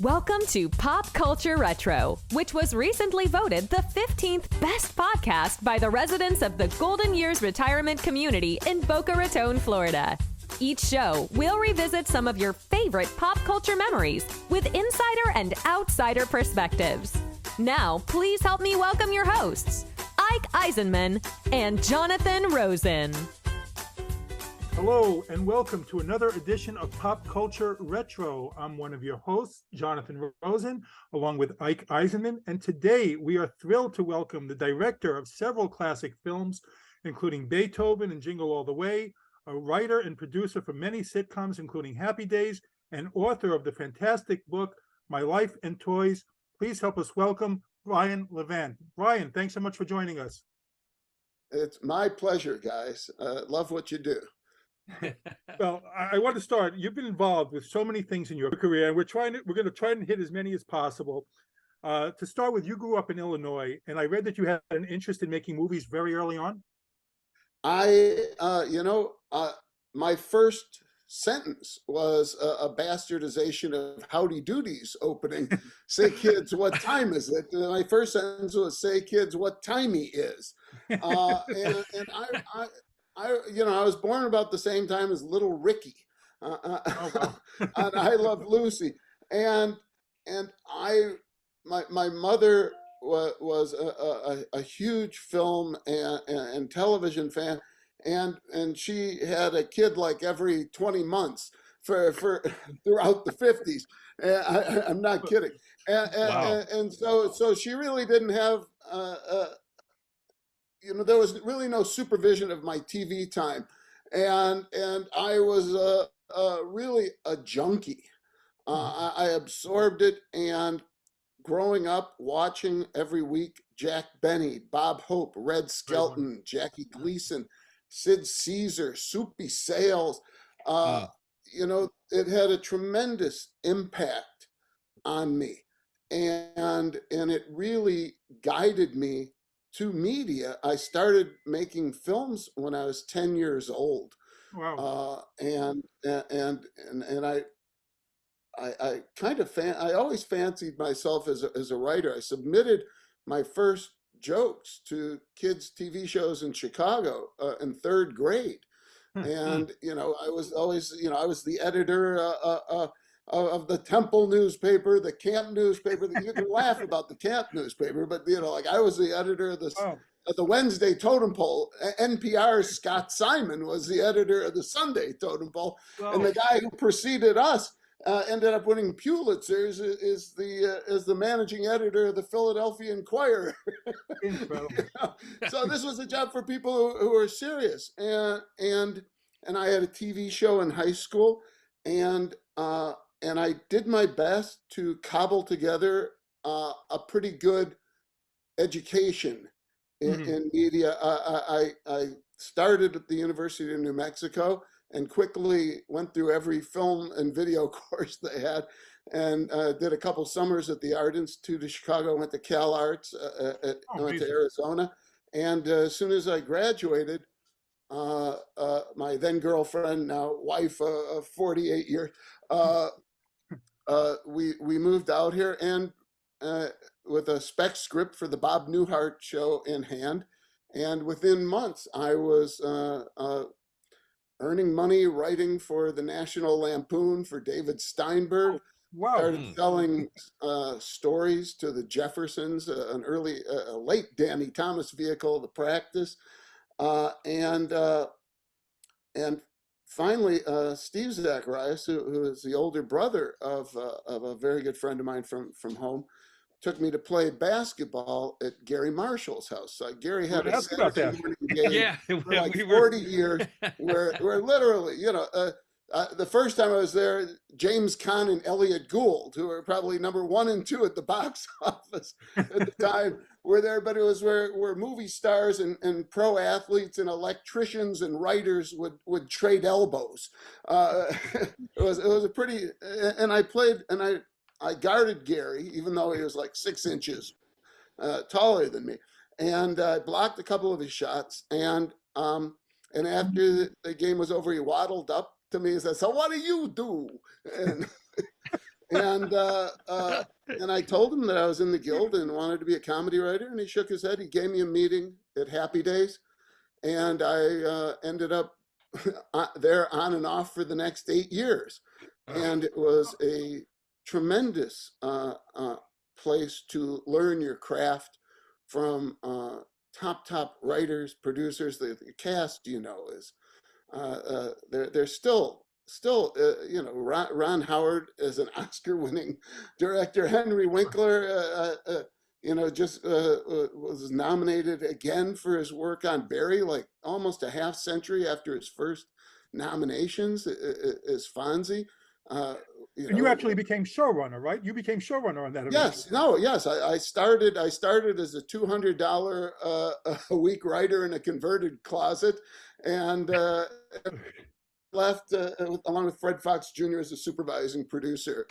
Welcome to Pop Culture Retro, which was recently voted the 15th best podcast by the residents of the Golden Years Retirement Community in Boca Raton, Florida. Each show, we'll revisit some of your favorite pop culture memories with insider and outsider perspectives. Now, please help me welcome your hosts, Ike Eisenmann and Jonathan Rosen. Hello, and welcome to another edition of Pop Culture Retro. I'm one of your hosts, Jonathan Rosen, along with Ike Eisenmann, and today we are thrilled to welcome the director of several classic films, including Beethoven and Jingle All the Way, a writer and producer for many sitcoms, including Happy Days, and author of the fantastic book, My Life and Toys. Please help us welcome Brian Levant. Brian, thanks so much for joining us. It's my pleasure, guys. Love what you do. Well, I want to start. You've been involved with so many things in your career, and we're going to try and hit as many as possible. To start with, you grew up in Illinois, and I read that you had an interest in making movies very early on. My first sentence was a bastardization of Howdy Doodie's opening. Say, kids, what time is it? And my first sentence was, say, kids, what time he is. I was born about the same time as Little Ricky, and I Love Lucy, and my mother was a huge film and television fan, and she had a kid like every 20 months for throughout the 50s. I'm not kidding, and so she really didn't have. There was really no supervision of my TV time, and I was really a junkie. I absorbed it, and growing up watching every week Jack Benny, Bob Hope, Red Skelton, Jackie Gleason, Sid Caesar, Soupy Sales, it had a tremendous impact on me, and it really guided me to media. I started making films when I was 10 years old. Wow. And I always fancied myself as a writer. I submitted my first jokes to kids' TV shows in Chicago in third grade. And, I was always, I was the editor of the Temple newspaper, the Camp newspaper. You can laugh about the Camp newspaper, but I was the editor of the Wednesday Totem Pole. NPR's Scott Simon was the editor of the Sunday Totem Pole, and the guy who preceded us ended up winning Pulitzers is the managing editor of the Philadelphia Inquirer. So this was a job for people who are serious, and I had a TV show in high school, and I did my best to cobble together a pretty good education in media. I started at the University of New Mexico and quickly went through every film and video course they had, and did a couple summers at the Art Institute of Chicago, went to Cal Arts, went to Arizona. And as soon as I graduated, my then girlfriend, now wife of 48 years, we moved out here, and with a spec script for the Bob Newhart show in hand, and within months I was earning money writing for the National Lampoon for David Steinberg. Wow. Started selling stories to the Jeffersons, a late Danny Thomas vehicle, The Practice, and finally, Steve Zacharias, who is the older brother of a very good friend of mine from home, took me to play basketball at Gary Marshall's house. Gary had a Saturday morning game for like 40 years, where literally, the first time I was there, James Caan and Elliot Gould, who were probably number 1 and 2 at the box office at the time, were there. But it was where movie stars and pro athletes and electricians and writers would trade elbows. It was a pretty, and I played, and I guarded Gary, even though he was like 6 inches taller than me, and I blocked a couple of his shots. And after the game was over, he waddled up to me and said, "So what do you do?" And I told him that I was in the guild and wanted to be a comedy writer, and he shook his head. He gave me a meeting at Happy Days, and I ended up there on and off for the next 8 years. And it was a tremendous place to learn your craft from top writers, producers. The cast, is they're still Ron Howard is an Oscar-winning director. Henry Winkler, just was nominated again for his work on Barry, like almost a half century after his first nominations as Fonzie. And you actually became showrunner, right? You became showrunner on that. Yes, yes. I started as a $200 a week writer in a converted closet, and left along with Fred Fox Jr. as a supervising producer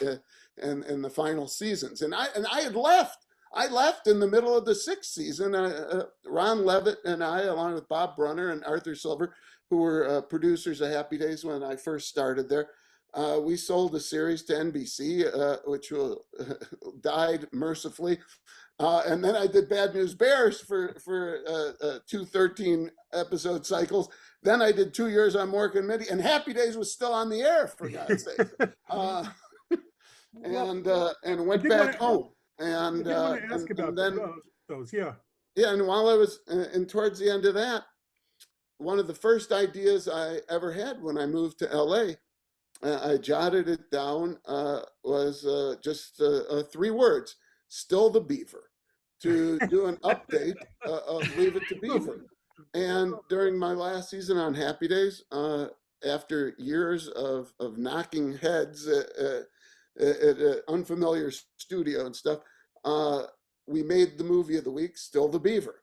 in the final seasons. And I had left. I left in the middle of the 6th season. Ron Levitt and I, along with Bob Brunner and Arthur Silver, who were producers of Happy Days when I first started there, we sold a series to NBC, which died mercifully. And then I did Bad News Bears for 2 13-episode cycles. Then I did 2 years on Mork and Mindy, and Happy Days was still on the air, for God's sake. And went back home. And I want to ask about then, those, yeah. Yeah, and while I was, and towards the end of that, one of the first ideas I ever had when I moved to LA, I jotted it down, was just 3 words: Still the Beaver, to do an update of Leave It to Beaver. And during my last season on Happy Days, after years of knocking heads at an unfamiliar studio and stuff, we made the movie of the week, Still the Beaver.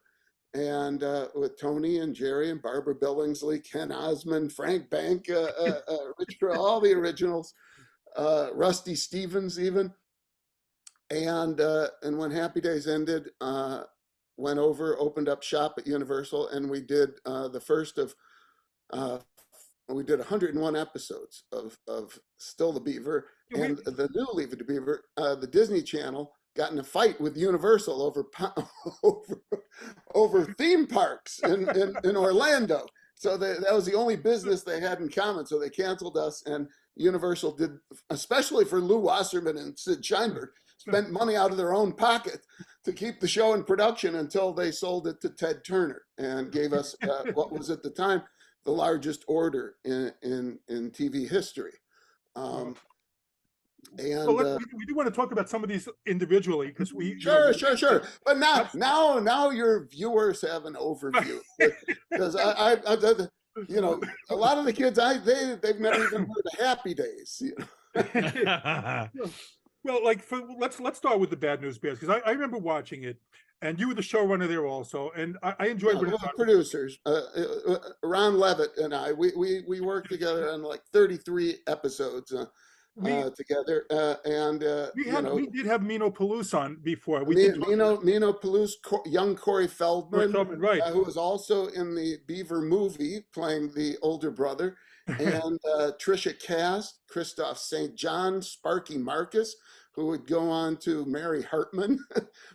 And with Tony and Jerry and Barbara Billingsley, Ken Osmond, Frank Bank, Rich Crow, all the originals, Rusty Stevens even. And when Happy Days ended, went over, opened up shop at Universal, and we did the first of, we did 101 episodes of Still the Beaver. And the new Leave It to Beaver, the Disney Channel got in a fight with Universal over theme parks in Orlando. So that was the only business they had in common. So they canceled us, and Universal did, especially for Lou Wasserman and Sid Sheinberg, spent money out of their own pocket to keep the show in production until they sold it to Ted Turner and gave us what was at the time the largest order in TV history. And we do want to talk about some of these individually, because sure. But now your viewers have an overview, because I a lot of the kids they've never even heard of Happy Days. Well, let's start with the Bad News Bears, because I remember watching it, and you were the showrunner there also, and I enjoyed the producers. Ron Levitt and I, we worked together on like 33 episodes. Together, and we did have Mino Palouse on before. Mino Palouse, young Corey Feldman, right, who was also in the Beaver movie playing the older brother, and Trisha Cast, Christoph St. John, Sparky Marcus, who would go on to marry Hartman,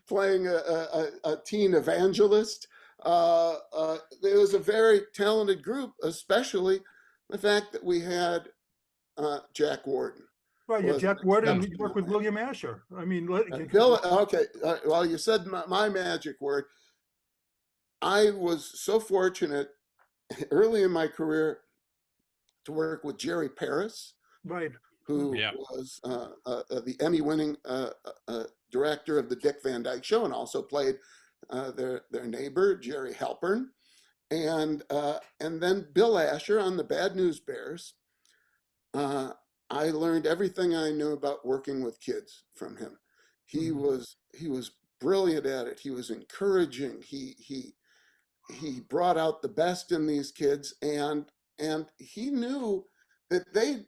playing a teen evangelist. It was a very talented group, especially the fact that we had Jack Warden. Right, yeah, Jack Warden. He worked with William Asher. I mean, Bill. Okay, well, you said my magic word. I was so fortunate early in my career to work with Jerry Paris, right, who was the Emmy-winning director of the Dick Van Dyke Show, and also played their neighbor Jerry Halpern, and then Bill Asher on the Bad News Bears. I learned everything I knew about working with kids from him. He was brilliant at it. He was encouraging. He brought out the best in these kids, and he knew that they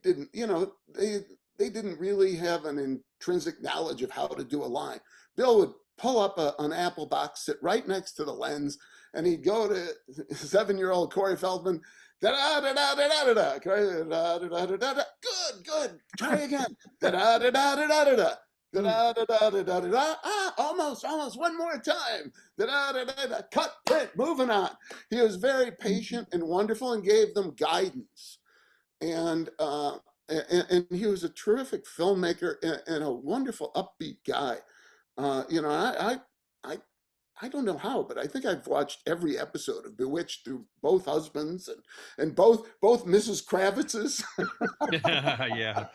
didn't really have an intrinsic knowledge of how to do a line. Bill would pull up an apple box, sit right next to the lens, and he'd go to 7-year-old Corey Feldman Da da da da da da da. Da da da da da da. Good. Try again. Da da da da da da da. Da da da da da da da. Ah, almost. One more time. Da da da da da. Cut, print, moving on. He was very patient and wonderful, and gave them guidance. And he was a terrific filmmaker and a wonderful, upbeat guy. I don't know how, but I think I've watched every episode of Bewitched through both husbands and both Mrs. Kravitz's. Yeah.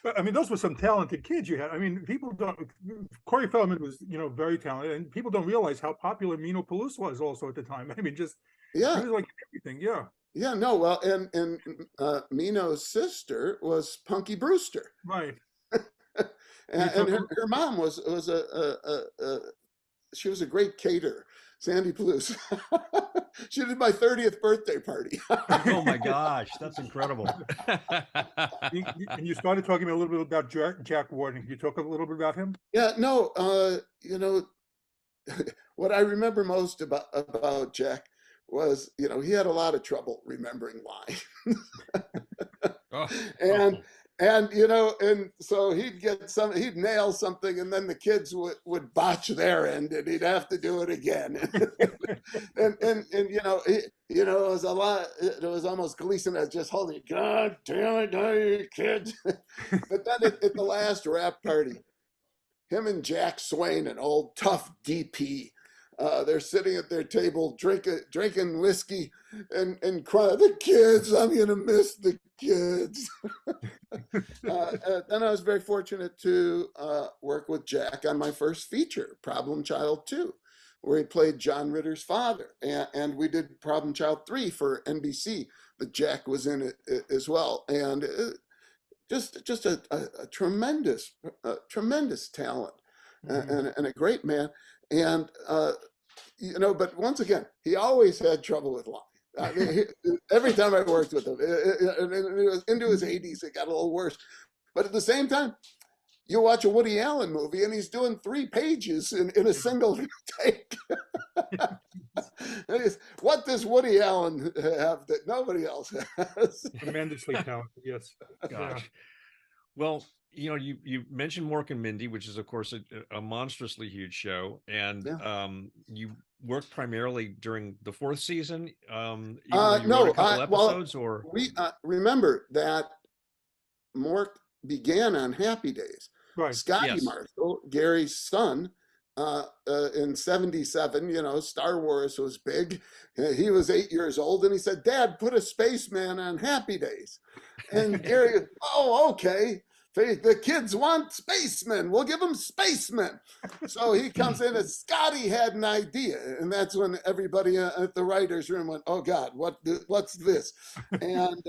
But I mean, those were some talented kids you had. I mean, people don't. Corey Feldman was, very talented, and people don't realize how popular Mino Palouse was also at the time. I mean, just he was like everything. Yeah. Yeah. No. Well, and Mino's sister was Punky Brewster. Right. And her mom was she was a great caterer, Sandy Palouse. She did my 30th birthday party. Oh my gosh, that's incredible. And you started talking a little bit about Jack Warden. Can you talk a little bit about him? Yeah, no, what I remember most about Jack was, he had a lot of trouble remembering lines. And so he'd nail something, and then the kids would botch their end, and he'd have to do it again. and it was a lot. It was almost Gleason as just holding, God damn it, you kids. But then at the last rap party, him and Jack Swain, an old tough DP, they're sitting at their table drinking whiskey and crying, the kids, I'm gonna miss the kids. Then I was very fortunate to work with Jack on my first feature, Problem Child 2, where he played John Ritter's father. And we did Problem Child 3 for NBC, but Jack was in it as well. And just a tremendous talent and a great man. And, but once again, he always had trouble with lines. I mean, every time I worked with him, and it was into his 80s, it got a little worse. But at the same time, you watch a Woody Allen movie and he's doing 3 pages in a single take. What does Woody Allen have that nobody else has? Tremendously talented, yes. Gosh. Yeah. Well, you mentioned Mork and Mindy, which is, of course, a monstrously huge show. And you worked primarily during the 4th season. Episodes, or we remember that Mork began on Happy Days. Right. Scotty Marshall, Gary's son, in 77, Star Wars was big. He was 8 years old, and he said, Dad, put a spaceman on Happy Days. And Gary, oh, okay. The kids want spacemen. We'll give them spacemen. So he comes in, and Scotty had an idea. And that's when everybody at the writer's room went, oh, God, what's this? And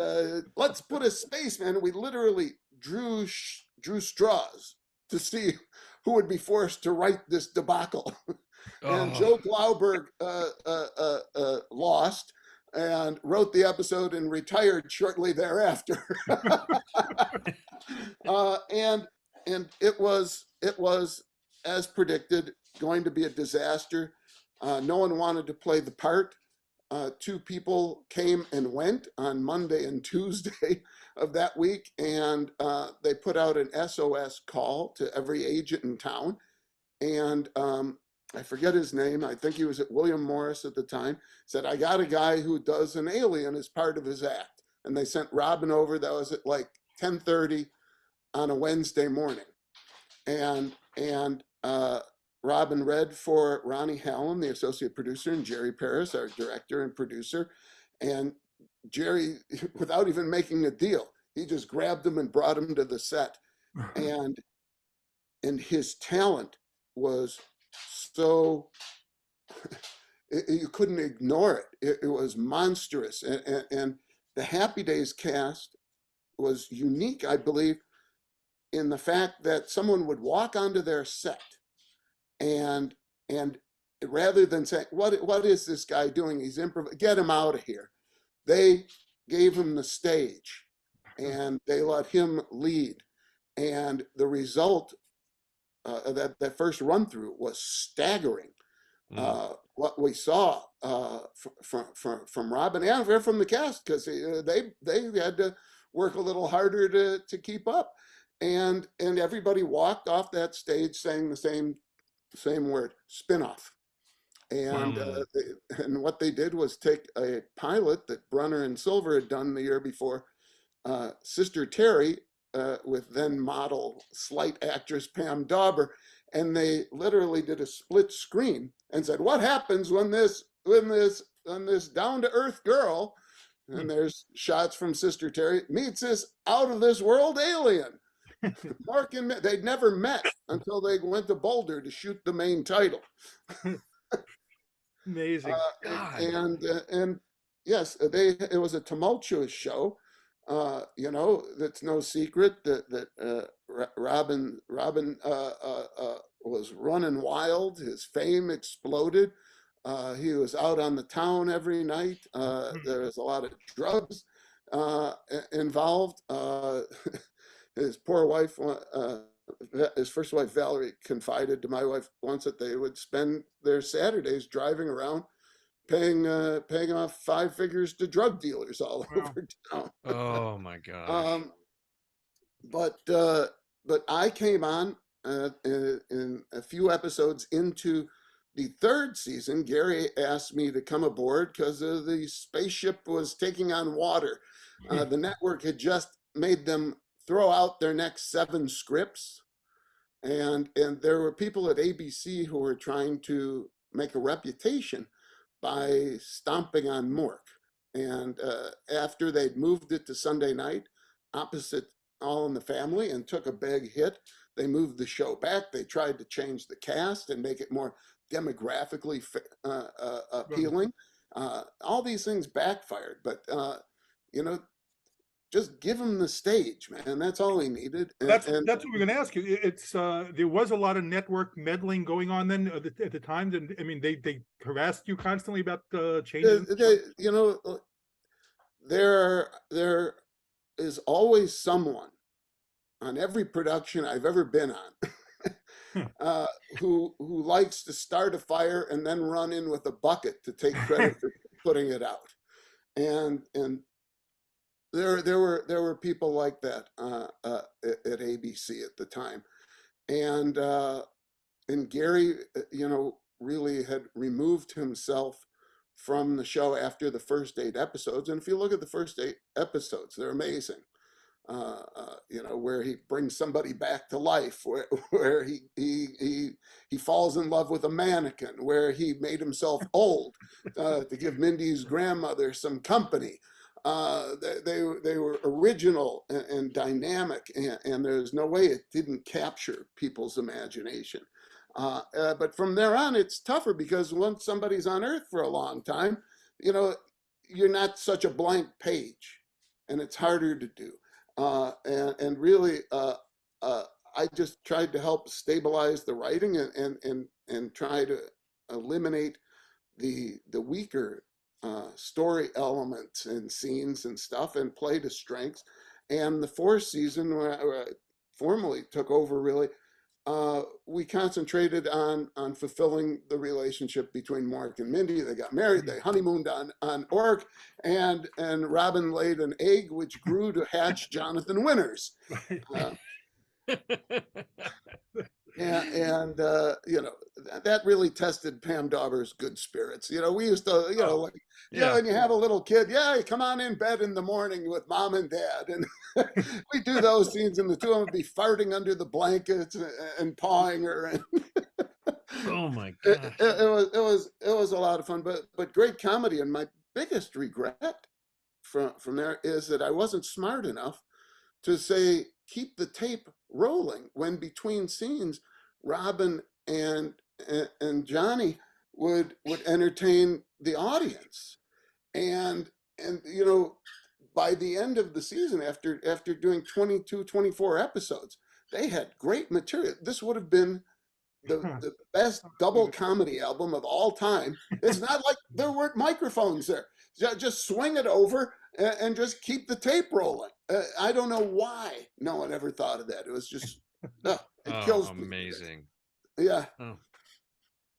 let's put a spaceman. We literally drew straws to see who would be forced to write this debacle. And Joe Glauberg lost and wrote the episode and retired shortly thereafter. And it was, as predicted, going to be a disaster. No one wanted to play the part. 2 people came and went on Monday and Tuesday of that week, and they put out an SOS call to every agent in town. And I forget his name. I think he was at William Morris at the time. Said, I got a guy who does an alien as part of his act. And they sent Robin over. That was at like 10:30 on a Wednesday morning. And Robin read for Ronnie Hallam, the associate producer, and Jerry Paris, our director and producer. And Jerry, without even making a deal, he just grabbed him and brought him to the set. And his talent was so, you couldn't ignore it. It was monstrous. And the Happy Days cast was unique, I believe, in the fact that someone would walk onto their set and rather than say, what is this guy doing? He's get him out of here. They gave him the stage and they let him lead. And the result that first run through was staggering. what we saw from Robin and from the cast, because they had to work a little harder to keep up, and everybody walked off that stage saying the same word, spinoff. And and what they did was take a pilot that Brunner and Silver had done the year before, Sister Terry, with then model slight actress Pam Dauber, and they literally did a split screen and said, "What happens when this down to earth girl," and there's shots from Sister Terry, "meets this out of this world alien." Mork and Mindy, they'd never met until they went to Boulder to shoot the main title. Amazing. And yes, it was a tumultuous show. You know, that's no secret that Robin was running wild. His fame exploded. He was out on the town every night. There was a lot of drugs involved. His poor wife, his first wife Valerie, confided to my wife once that they would spend their Saturdays driving around paying off 5 figures to drug dealers all over town. Oh my gosh. But I came on in a few episodes into the 3rd season. Gary asked me to come aboard because the spaceship was taking on water. The network had just made them throw out their next 7 scripts, and there were people at ABC who were trying to make a reputation by stomping on Mork. And after they'd moved it to Sunday night, opposite All in the Family, and took a big hit, they moved the show back. They tried to change the cast and make it more demographically appealing. All these things backfired, but you know, just give him the stage, man. That's all he needed. That's what we're going to ask you. It's there was a lot of network meddling going on then at the time. And I mean, they harassed you constantly about changes. You know, there is always someone on every production I've ever been on who likes to start a fire and then run in with a bucket to take credit for putting it out. And there were people like that at ABC at the time, and Gary, you know, really had removed himself from the show after the first 8 episodes. And if you look at the first 8 episodes, they're amazing. You know, where he brings somebody back to life, where he falls in love with a mannequin, where he made himself old to give Mindy's grandmother some company. They were original and dynamic, and there's no way it didn't capture people's imagination. But from there on, it's tougher, because once somebody's on Earth for a long time, you know, you're not such a blank page, and it's harder to do. And really, I just tried to help stabilize the writing and try to eliminate the weaker story elements and scenes and stuff, and play to strengths. And the 4th season, where I formally took over, really, we concentrated on fulfilling the relationship between Mork and Mindy. They got married, they honeymooned on Ork, and Robin laid an egg which grew to hatch Jonathan Winters. And you know, that really tested Pam Dauber's good spirits. You know, we used to, you know, like, you know, when you have a little kid, you come on in bed in the morning with mom and dad, and we do those scenes, and the two of them would be farting under the blankets and pawing her. And oh my god, it was a lot of fun, but great comedy. And my biggest regret from there is that I wasn't smart enough to say, keep the tape rolling, when between scenes Robin and Johnny would entertain the audience. And you know, by the end of the season, after doing 22, 24 episodes, they had great material. This would have been the best double comedy album of all time. It's not like there weren't microphones there. Just swing it over and just keep the tape rolling. I don't know why no one ever thought of that. It was just, it kills me. Amazing. Yeah. Oh,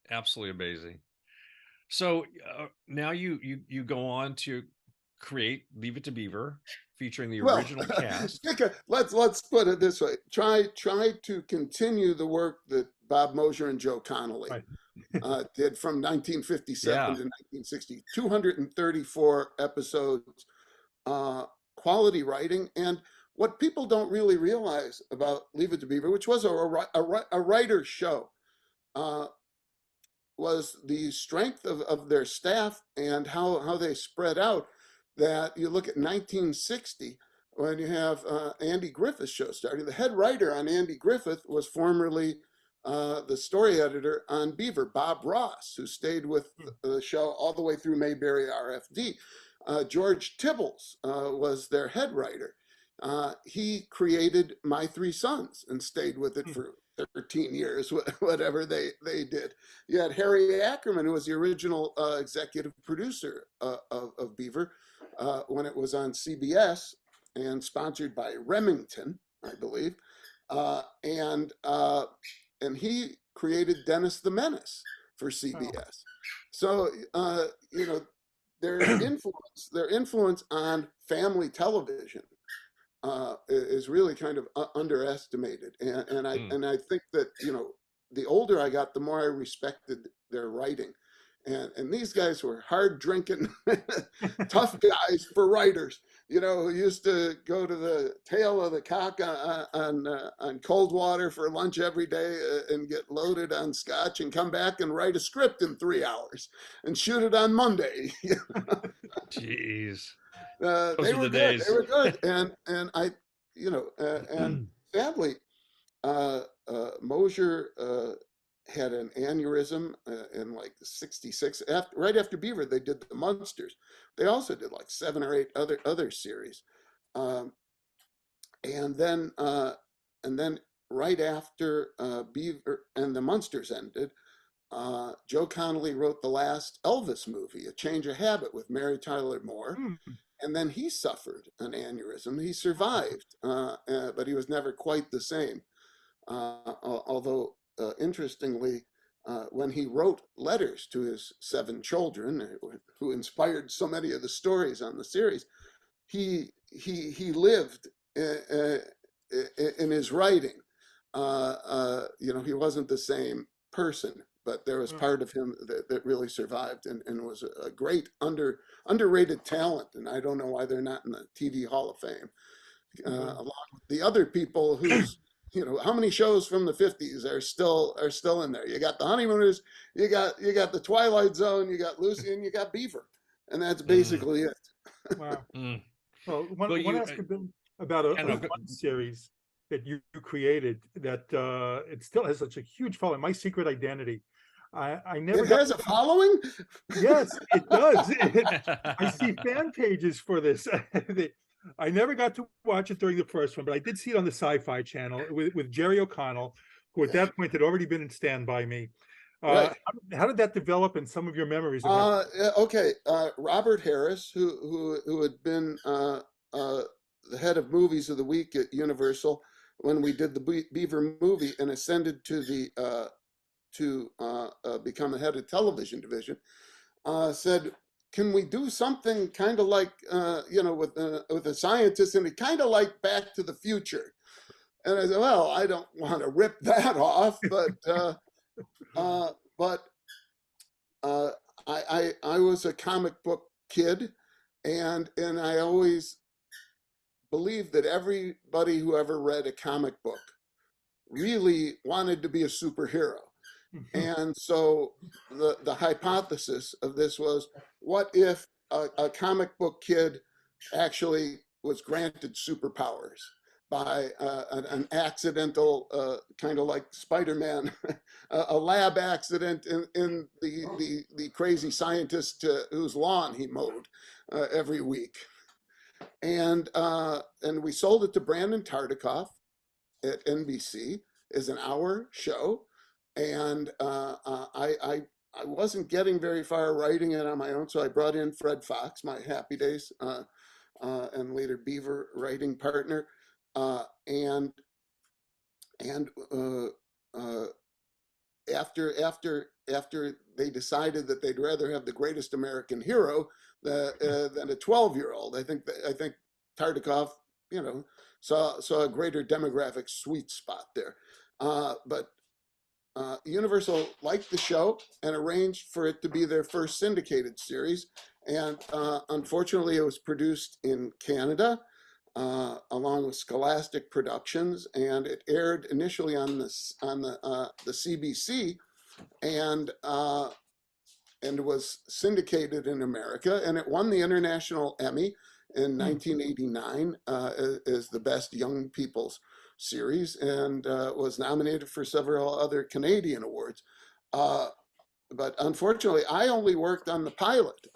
absolutely amazing. So now you go on to create Leave It to Beaver, featuring the Well, original cast. let's put it this way. Try to continue the work that Bob Mosher and Joe Connolly Right. did from 1957 Yeah. to 1960. 234 episodes, quality writing. And what people don't really realize about Leave It to Beaver, which was a writer's show, was the strength of their staff and how they spread out. That you look at 1960, when you have Andy Griffith's show starting. The head writer on Andy Griffith was formerly the story editor on Beaver, Bob Ross, who stayed with the show all the way through Mayberry RFD. George Tibbles was their head writer. He created My Three Sons and stayed with it for 13 years, whatever they did. You had Harry Ackerman, who was the original executive producer of Beaver when it was on CBS and sponsored by Remington, I believe. And he created Dennis the Menace for CBS. So, their influence on family television is really kind of underestimated, and I think that the older I got, the more I respected their writing, and these guys were hard drinking, tough guys for writers, who used to go to the tail of the cock on cold water for lunch every day and get loaded on scotch and come back and write a script in 3 hours and shoot it on Monday. Jeez. They were good. Days. They were good, and I, and sadly, Mosher had an aneurysm in like '66. Right after Beaver, they did the Munsters. They also did like 7 or 8 other series, and then right after Beaver and the Munsters ended, Joe Connolly wrote the last Elvis movie, A Change of Habit, with Mary Tyler Moore. And then he suffered an aneurysm. He survived, but he was never quite the same. Although, interestingly, when he wrote letters to his 7 children, who inspired so many of the stories on the series, he lived in his writing. He wasn't the same person, but there was part of him that really survived and was a great underrated talent. And I don't know why they're not in the TV Hall of Fame, along with the other people who's, how many shows from the 50s are still in there? You got the Honeymooners, you got the Twilight Zone, you got Lucy, and you got Beaver, and that's basically it. Wow. Well, one ask about a fun series that you created that it still has such a huge following. My Secret Identity. I never. It has a following. Yes, it does. I see fan pages for this. I never got to watch it during the first one, but I did see it on the Sci-Fi Channel with Jerry O'Connell, who at that point had already been in Stand By Me. Right. How did that develop, and some of your memories? Okay, Robert Harris, who had been the head of Movies of the Week at Universal when we did the Beaver movie, and ascended to become the head of television division, said, "Can we do something kind of like with a scientist, and kind of like Back to the Future?" And I said, "Well, I don't want to rip that off, but I was a comic book kid, and I always believed that everybody who ever read a comic book really wanted to be a superhero." And so the hypothesis of this was, what if a comic book kid actually was granted superpowers by an accidental, kind of like Spider-Man, a lab accident in the crazy scientist whose lawn he mowed every week. And we sold it to Brandon Tartikoff at NBC as an hour show. And I wasn't getting very far writing it on my own, so I brought in Fred Fox, my Happy Days and later Beaver writing partner, and after they decided that they'd rather have the greatest American hero than a 12-year-old. I think Tartikoff, saw a greater demographic sweet spot there. But Universal liked the show and arranged for it to be their first syndicated series. And unfortunately, it was produced in Canada along with Scholastic Productions, and it aired initially on the CBC, and was syndicated in America, and it won the International Emmy in 1989 as the best young people's series, and was nominated for several other Canadian awards. But unfortunately, I only worked on the pilot.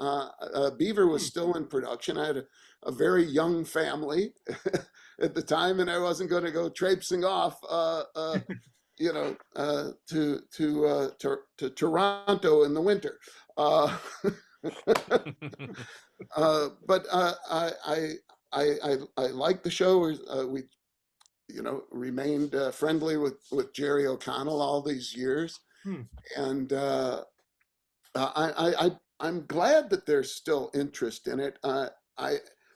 Beaver was still in production. I had a very young family at the time, and I wasn't going to go traipsing off, to Toronto in the winter. But I liked the show. We remained friendly with Jerry O'Connell all these years. And I'm glad that there's still interest in it.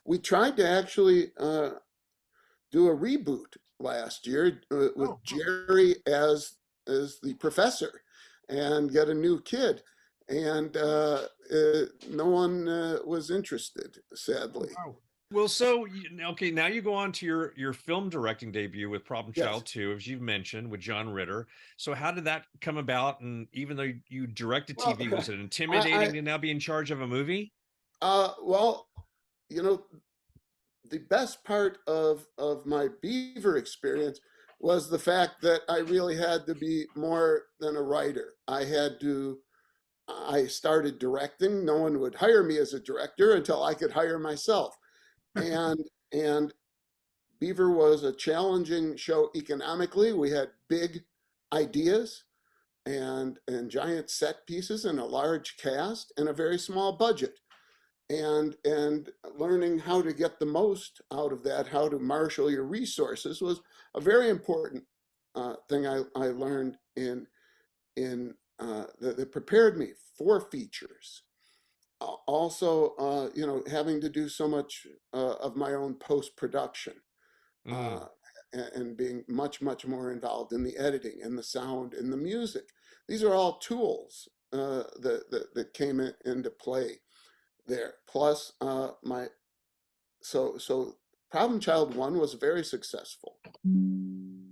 We tried to actually do a reboot last year with Jerry as the professor, and get a new kid, and no one was interested, sadly. Wow. Well, so okay, now you go on to your film directing debut with Problem Yes. Child 2, as you've mentioned, with John Ritter. So how did that come about? And even though you directed TV, was it intimidating to now be in charge of a movie? Well, the best part of my Beaver experience was the fact that I really had to be more than a writer. I started directing. No one would hire me as a director until I could hire myself. And Beaver was a challenging show economically. We had big ideas and giant set pieces and a large cast and a very small budget. And learning how to get the most out of that, how to marshal your resources, was a very important thing I learned that prepared me for features. Also, having to do so much of my own post-production, and being much more involved in the editing and the sound and the music. These are all tools that came into play there. Plus, so Problem Child 1 was very successful.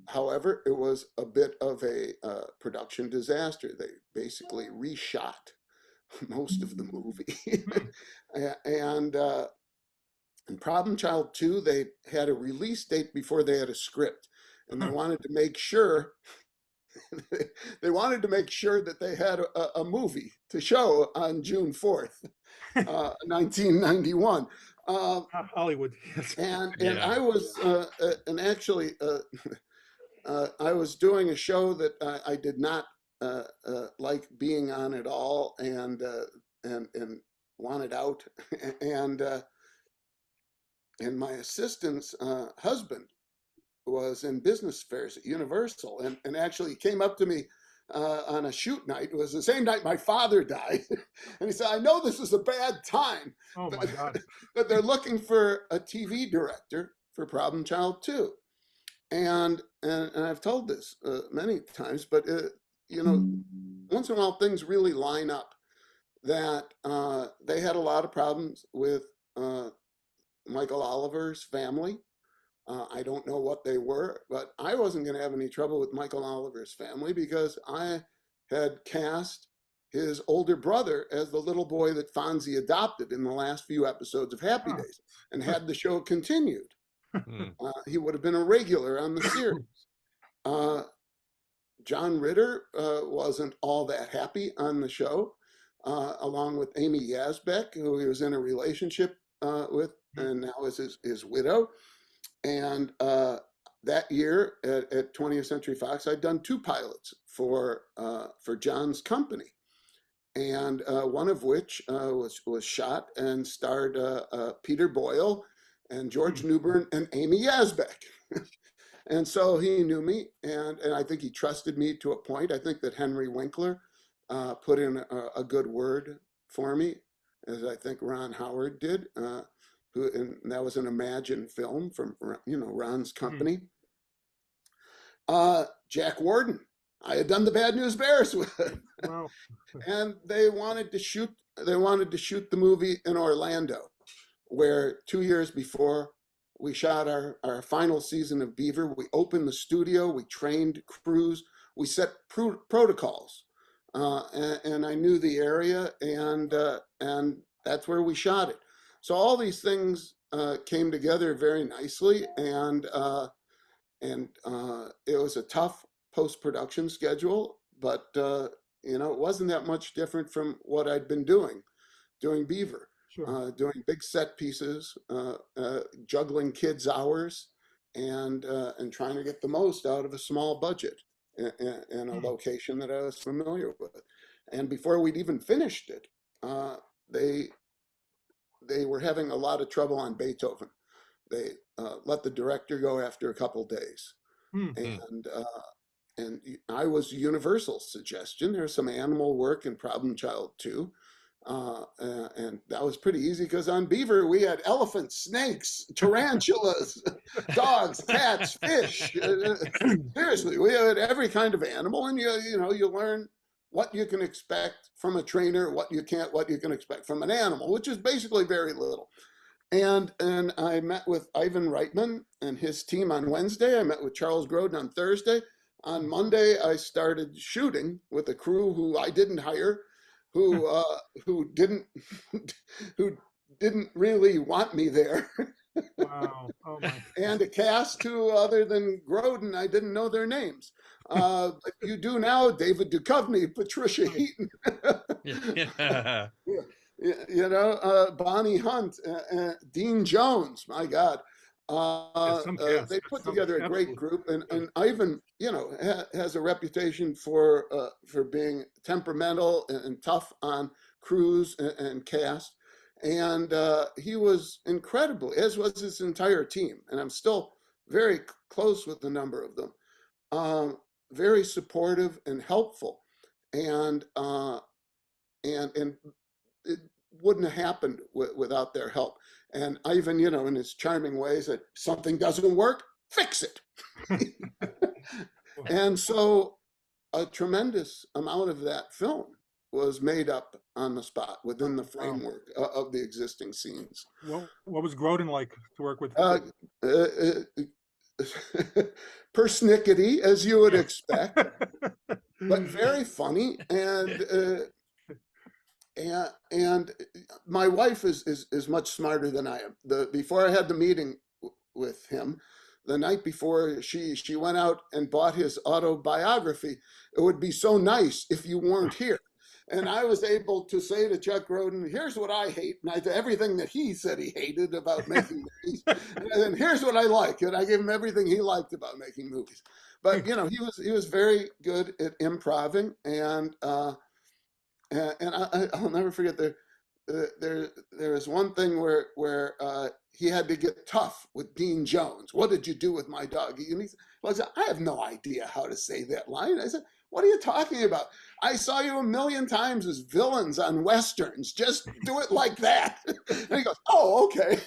However, it was a bit of a production disaster. They basically reshot most of the movie. And Problem Child 2, they had a release date before they had a script, and they wanted to make sure that they had a movie to show on June 4th, 1991. Hollywood. And I was actually I was doing a show that I did not like being on at all, and wanted out. And my assistant's husband was in business affairs at Universal, and actually came up to me on a shoot night. It was the same night my father died. And he said, "I know this is a bad time, Oh my God. but they're looking for a TV director for Problem Child 2. And I've told this many times, but once in a while things really line up. That they had a lot of problems with Michael Oliver's family. I don't know what they were, but I wasn't going to have any trouble with Michael Oliver's family, because I had cast his older brother as the little boy that Fonzie adopted in the last few episodes of Happy Days, and had the show continued. He would have been a regular on the series. John Ritter wasn't all that happy on the show, along with Amy Yazbek, who he was in a relationship with, and now is his widow. And that year at 20th Century Fox, I'd done 2 pilots for John's company, and one of which was shot and starred Peter Boyle and George Newbern and Amy Yazbek. And so he knew me, and I think he trusted me to a point. I think that Henry Winkler put in a good word for me, as I think Ron Howard did, and that was an Imagine film from, Ron's company. Jack Warden, I had done the Bad News Bears with. Wow. And they wanted to shoot the movie in Orlando, where 2 years before we shot our final season of Beaver. We opened the studio, we trained crews, we set protocols, and I knew the area, and that's where we shot it. So all these things came together very nicely, and it was a tough post-production schedule, but it wasn't that much different from what I'd been doing Beaver. Sure. Doing big set pieces, juggling kids' hours, and trying to get the most out of a small budget in a location that I was familiar with. And before we'd even finished it, they were having a lot of trouble on Beethoven. They let the director go after a couple days, and I was Universal's suggestion. There's some animal work in Problem Child 2. And that was pretty easy because on Beaver we had elephants, snakes, tarantulas, dogs, cats, fish. Seriously, we had every kind of animal, and you learn what you can expect from a trainer, what you can expect from an animal, which is basically very little. And I met with Ivan Reitman and his team on Wednesday. I met with Charles Grodin on Thursday. On Monday, I started shooting with a crew who I didn't hire, who didn't really want me there. Wow. Oh my. And a cast who, other than Grodin, I didn't know their names. But you do now: David Duchovny, Patricia Heaton, Yeah. Bonnie Hunt, Dean Jones. My God. They put together a great group, and Ivan, has a reputation for being temperamental and tough on crews and cast, and he was incredible, as was his entire team. And I'm still very close with a number of them. Very supportive and helpful, and it wouldn't have happened without their help. And Ivan, in his charming way, said, something doesn't work, fix it. And so a tremendous amount of that film was made up on the spot within the framework of the existing scenes. What was Grodin like to work with? Persnickety, as you would expect, but very funny, and my wife is much smarter than I am. Before I had the meeting with him, the night before, she went out and bought his autobiography. It would be so nice if you weren't here. And I was able to say to Chuck Grodin, here's what I hate, and I did everything that he said he hated about making movies. And here's what I like, and I gave him everything he liked about making movies. But he was very good at improvising, and I'll never forget there was one thing where he had to get tough with Dean Jones. What did you do with my dog? And he said, I have no idea how to say that line. I said, what are you talking about? I saw you a million times as villains on Westerns. Just do it like that. And he goes, oh, okay.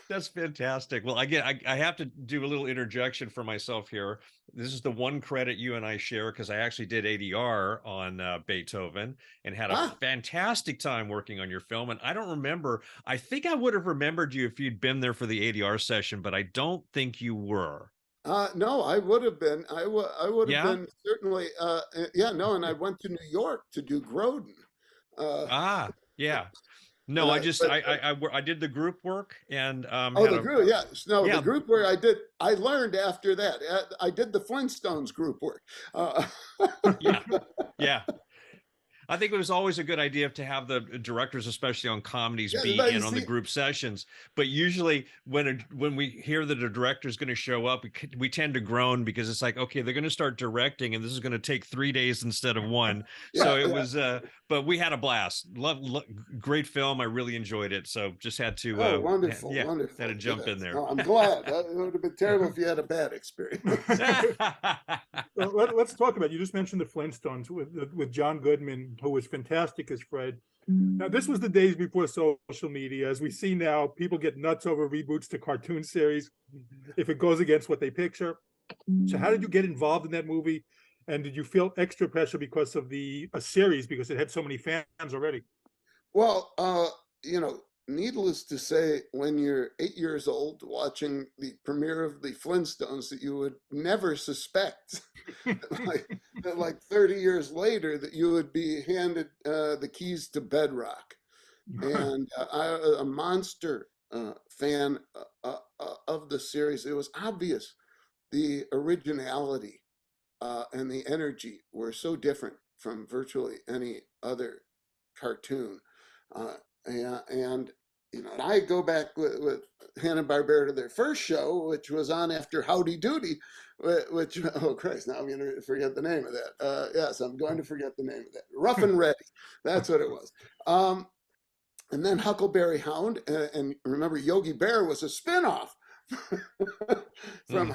That's fantastic. Well, again, I have to do a little interjection for myself here. This is the one credit you and I share, because I actually did ADR on Beethoven and had a fantastic time working on your film. And I don't remember, I think I would have remembered you if you'd been there for the ADR session, but I don't think you were. No, I would have been. I would have been, certainly. No, and I went to New York to do Grodin. Yeah. No, I did the group work, and the group, yes. No, the group work I learned after that. I did the Flintstones group work. Yeah. I think it was always a good idea to have the directors, especially on comedies, Yeah, be but you in on the see, group sessions. But usually, when we hear that a director is going to show up, we tend to groan because it's like, okay, they're going to start directing, and this is going to take 3 days instead of one. So yeah, it yeah. was, but we had a blast. Great film. I really enjoed it. So just had to, Oh, wonderful, yeah, wonderful. had to jump in Yes. there. No, I'm glad. It would have been terrible if you had a bad experience. Well, let's talk about, you just mentioned the Flintstones with John Goodman, who was fantastic as Fred. Now, this was the days before social media. As we see now, people get nuts over reboots to cartoon series if it goes against what they picture. So how did you get involved in that movie? And did you feel extra pressure because of a series, because it had so many fans already? Well, needless to say, when you're 8 years old watching the premiere of the Flintstones, that you would never suspect, like, that like 30 years later, that you would be handed the keys to Bedrock. And a monster fan of the series. It was obvious the originality and the energy were so different from virtually any other cartoon. Uh, and I go back with Hanna-Barbera to their first show, which was on after Howdy Doody, which, oh Christ, now I'm going to forget the name of that. Yes, I'm going to forget the name of that. Rough and Ready, that's what it was. And then Huckleberry Hound, and remember, Yogi Bear was a spinoff from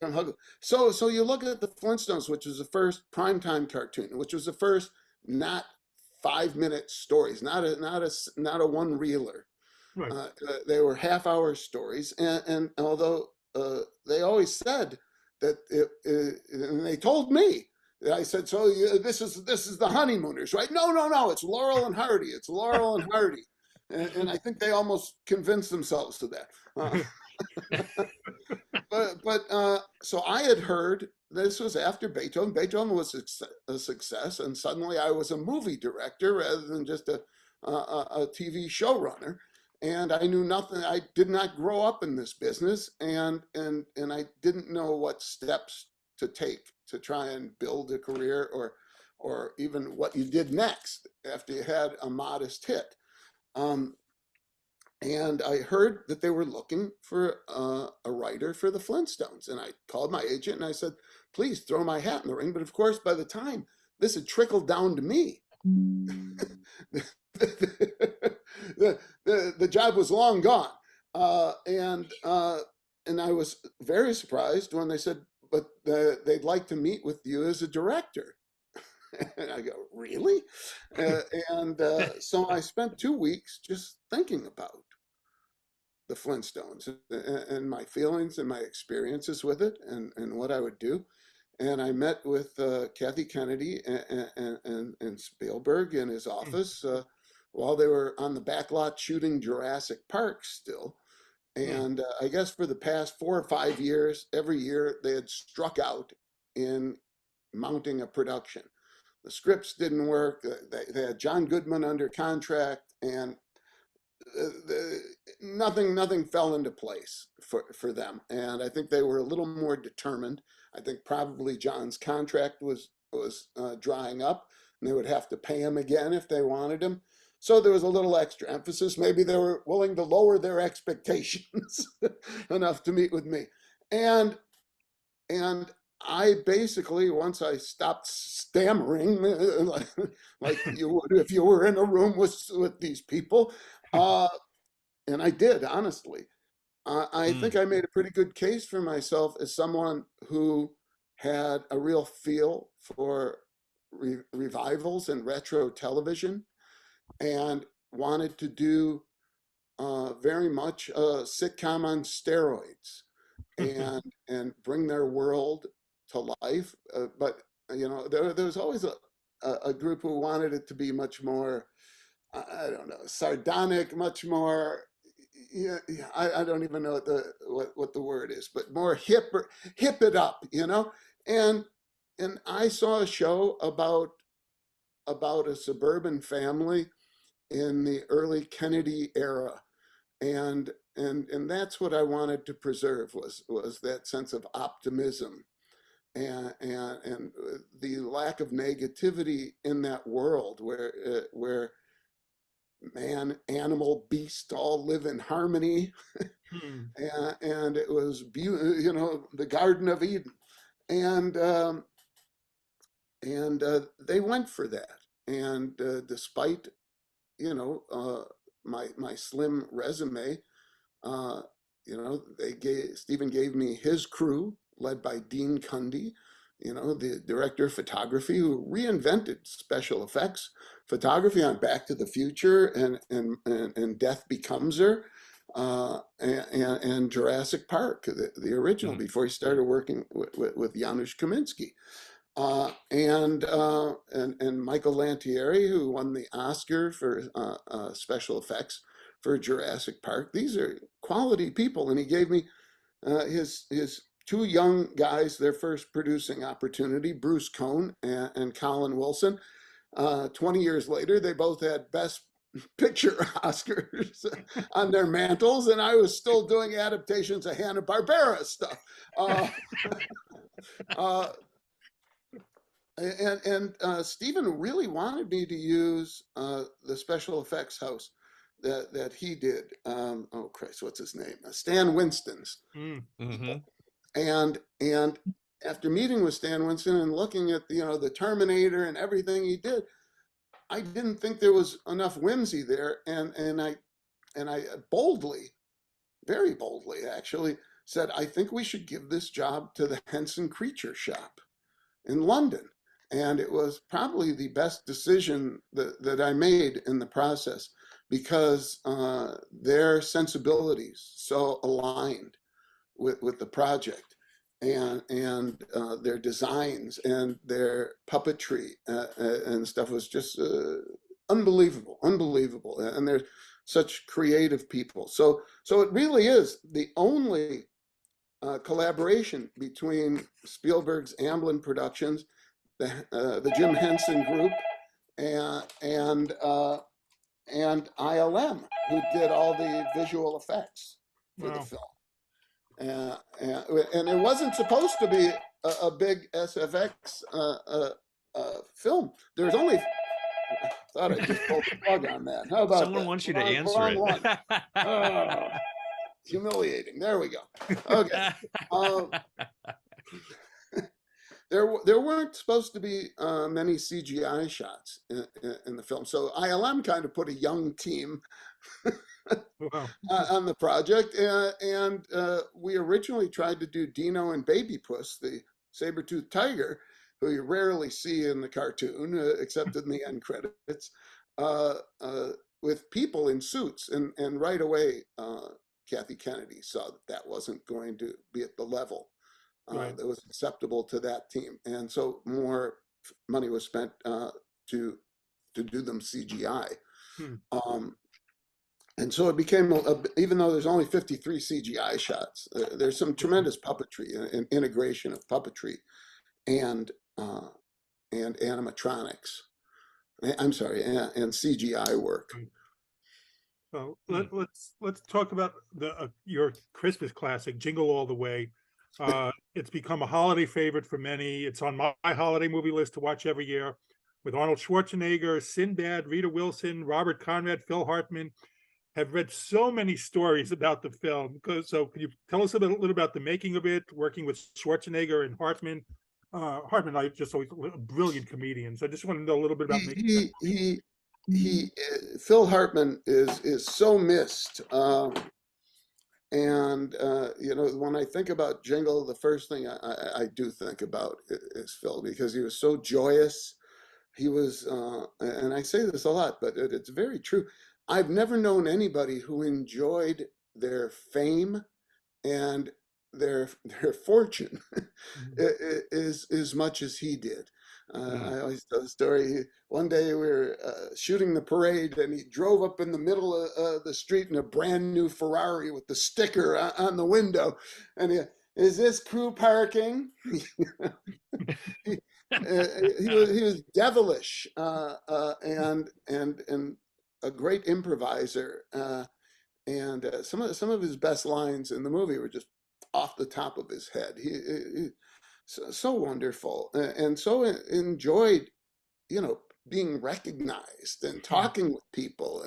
from Huckle. So you look at the Flintstones, which was the first primetime cartoon, which was the first not 5 minute stories, not a one reeler. Right. They were half-hour stories, and although they always said that and they told me. I said, so this is the Honeymooners, right? No, it's Laurel and Hardy. It's Laurel and Hardy, and I think they almost convinced themselves to that. But so I had heard this was after Beethoven. Beethoven was a success, and suddenly I was a movie director rather than just a TV showrunner. And I knew nothing. I did not grow up in this business, and I didn't know what steps to take to try and build a career, or even what you did next after you had a modest hit. And I heard that they were looking for a writer for the Flintstones. And I called my agent and I said, please throw my hat in the ring. But of course, by the time this had trickled down to me, the job was long gone. And I was very surprised when they said, but they'd like to meet with you as a director. And I go, really? So I spent 2 weeks just thinking about the Flintstones and my feelings and my experiences with it, and what I would do. And I met with Kathy Kennedy and Spielberg in his office while they were on the back lot shooting Jurassic Park still. And I guess for the past 4 or 5 years, every year they had struck out in mounting a production. The scripts didn't work. They had John Goodman under contract, and nothing fell into place for them. And I think they were a little more determined. I think probably John's contract was drying up, and they would have to pay him again if they wanted him. So there was a little extra emphasis. Maybe they were willing to lower their expectations enough to meet with me. And I basically, once I stopped stammering, like you would if you were in a room with these people, and I did, honestly. I think I made a pretty good case for myself as someone who had a real feel for revivals and retro television, and wanted to do very much a sitcom on steroids, and bring their world to life. But there was always a group who wanted it to be much more, I don't know, sardonic, much more. Yeah, I don't even know what the word is, but more hip it up, And I saw a show about a suburban family in the early Kennedy era, and that's what I wanted to preserve, was that sense of optimism and the lack of negativity in that world where man, animal, beast all live in harmony. And it was the Garden of Eden, and they went for that. And despite my slim resume, Stephen gave me his crew led by Dean Cundy, the director of photography, who reinvented special effects photography on Back to the Future and Death Becomes Her, and Jurassic Park, the original, before he started working with Janusz Kaminski. And Michael Lantieri, who won the Oscar for special effects for Jurassic Park. These are quality people, and he gave me his two young guys their first producing opportunity, Bruce Cohn and Colin Wilson. 20 years later, they both had Best Picture Oscars on their mantles, and I was still doing adaptations of Hanna-Barbera stuff. And Stephen really wanted me to use the special effects house that he did. Oh Christ, what's his name? Stan Winston's. And after meeting with Stan Winston and looking at the Terminator and everything he did, I didn't think there was enough whimsy there, and I boldly, very boldly actually, said, I think we should give this job to the Henson Creature Shop in London. And it was probably the best decision that I made in the process, because their sensibilities so aligned with the project, and their designs and their puppetry and stuff was just unbelievable. And they're such creative people. So it really is the only collaboration between Spielberg's Amblin Productions, the Jim Henson Group, and ILM, who did all the visual effects for the film. And it wasn't supposed to be a big SFX film. There's only, I thought I just pulled the plug on that. How about someone that? wants you to answer it? Oh, humiliating. There we go. Okay. There weren't supposed to be many CGI shots in the film, so ILM kind of put a young team on the project, and we originally tried to do Dino and Baby Puss, the saber-toothed tiger, who you rarely see in the cartoon except in the end credits, with people in suits, and right away Kathy Kennedy saw that wasn't going to be at the level that was acceptable to that team, and so more money was spent to do them CGI. And so it became, even though there's only 53 CGI shots, there's some tremendous puppetry and integration of puppetry and animatronics. I'm sorry, and CGI work. So let's talk about your Christmas classic, Jingle All the Way. It's become a holiday favorite for many. It's on my holiday movie list to watch every year, with Arnold Schwarzenegger, Sinbad, Rita Wilson, Robert Conrad, Phil Hartman. Have read so many stories about the film. So can you tell us a little about the making of it, working with Schwarzenegger and Hartman? Hartman, I just always a brilliant comedian. So I just want to know a little bit about making Phil Hartman is so missed. And when I think about Jingle, the first thing I do think about is Phil, because he was so joyous. He was, and I say this a lot, but it's very true. I've never known anybody who enjoyed their fame and their fortune as much as he did. I always tell the story. One day we were shooting the parade, and he drove up in the middle of the street in a brand new Ferrari with the sticker on the window. And is this crew parking? he was devilish and a great improviser. And some of his best lines in the movie were just off the top of his head. so wonderful, and so enjoyed, being recognized and talking with people.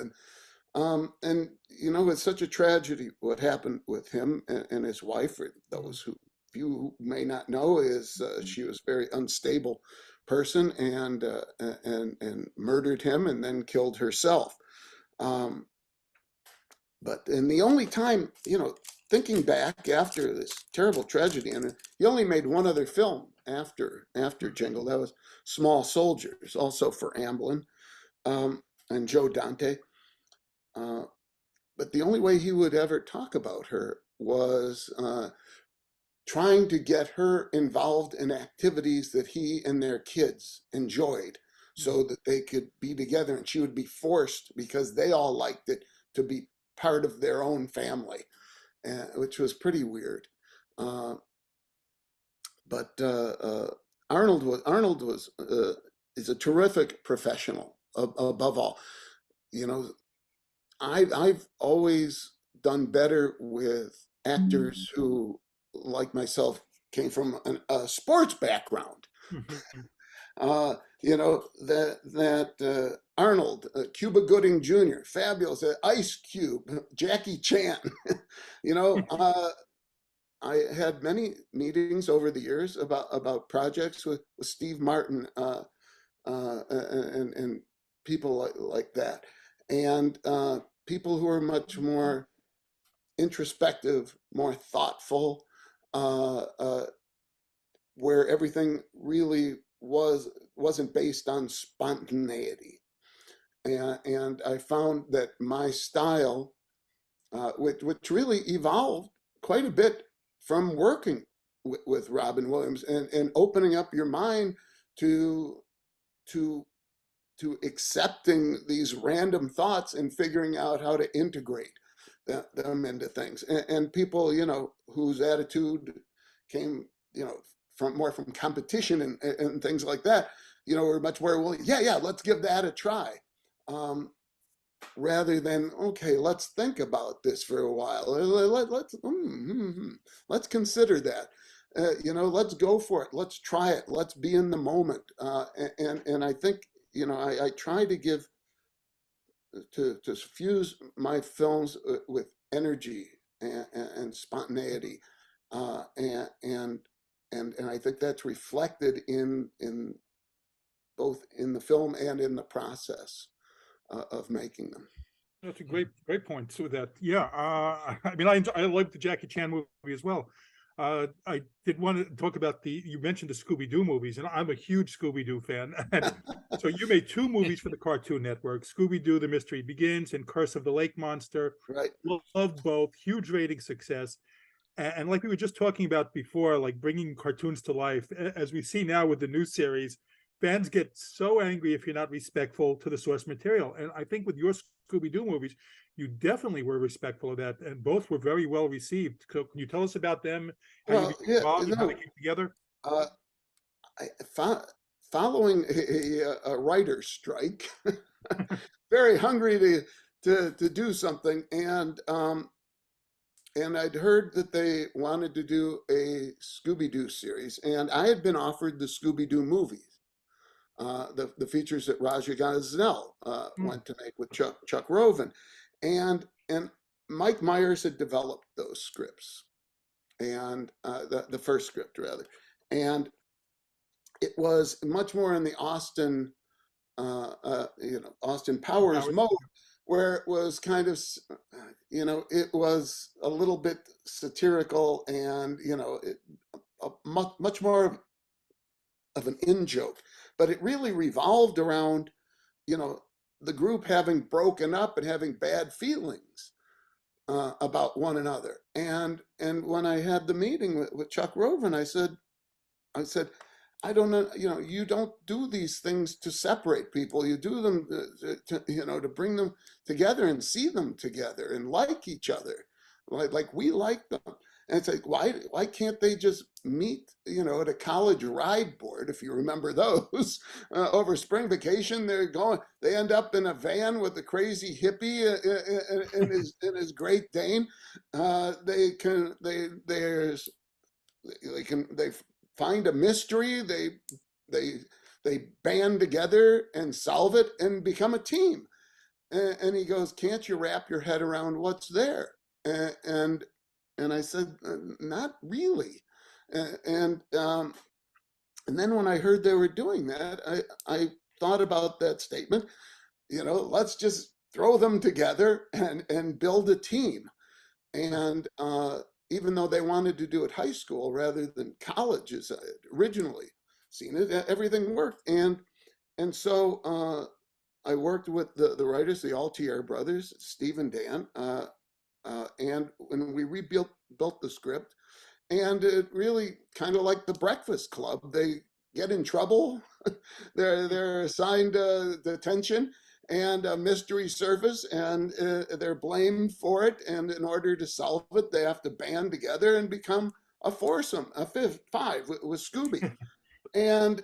And it's such a tragedy what happened with him and his wife. For those who few who may not know, is she was a very unstable person, and murdered him and then killed herself. Um, and the only time, thinking back after this terrible tragedy, and he only made one other film after Jingle. That was Small Soldiers, also for Amblin, and Joe Dante. But the only way he would ever talk about her was trying to get her involved in activities that he and their kids enjoyed, so that they could be together, and she would be forced, because they all liked it, to be part of their own family, which was pretty weird. But Arnold was is a terrific professional, above all. I've always done better with actors who, like myself, came from a sports background. That Arnold, Cuba Gooding Jr., fabulous, Ice Cube, Jackie Chan. I had many meetings over the years about projects with Steve Martin, and people like that, and people who are much more introspective, more thoughtful, where everything really wasn't based on spontaneity. And I found that my style, which really evolved quite a bit from working with Robin Williams, and opening up your mind to accepting these random thoughts and figuring out how to integrate them into things. And people, whose attitude came, from competition and things like that, were much more willing, yeah, let's give that a try. Rather than, okay, let's think about this for a while. Let's consider that. Let's go for it. Let's try it. Let's be in the moment. And I think, I try to give, to fuse my films with energy and spontaneity, and I think that's reflected in both in the film and in the process of making them. That's a great point. So that, yeah, I mean, I like the Jackie Chan movie as well. I did want to talk about you mentioned the Scooby-Doo movies, and I'm a huge Scooby-Doo fan. And so you made two movies for the Cartoon Network, Scooby-Doo, The Mystery Begins, and Curse of the Lake Monster. Right. Loved both, huge rating success. And like we were just talking about before, like bringing cartoons to life, as we see now with the new series, fans get so angry if you're not respectful to the source material. And I think with your Scooby-Doo movies, you definitely were respectful of that, and both were very well received. So can you tell us about them, how you became involved, and how they came together? Following a writer's strike, very hungry to do something, and I'd heard that they wanted to do a Scooby-Doo series, and I had been offered the Scooby-Doo movies, the features that Raja Gosnell went to make with Chuck Roven, and Mike Myers had developed those scripts, and the first script rather, and it was much more in the Austin Powers mode, where it was kind of, it was a little bit satirical, and much more of an in-joke, but it really revolved around, the group having broken up and having bad feelings about one another. And when I had the meeting with Chuck Roven, I said, I don't know, you don't do these things to separate people. You do them to bring them together and see them together and like each other, like we like them. And it's like, why can't they just meet, at a college ride board, if you remember those, over spring vacation? They end up in a van with a crazy hippie and his Great Dane. They find a mystery, they band together and solve it and become a team. And he goes, can't you wrap your head around what's there? And I said, not really. And then when I heard they were doing that, I thought about that statement, let's just throw them together and build a team. And even though they wanted to do it high school rather than college, as I had originally seen it, everything worked. And so I worked with the writers, the Altier brothers, Steve and Dan, and when we rebuilt the script, and it really kind of like the Breakfast Club. They get in trouble, they're assigned detention and a mystery surface, and they're blamed for it. And in order to solve it, they have to band together and become a foursome, a five with Scooby. And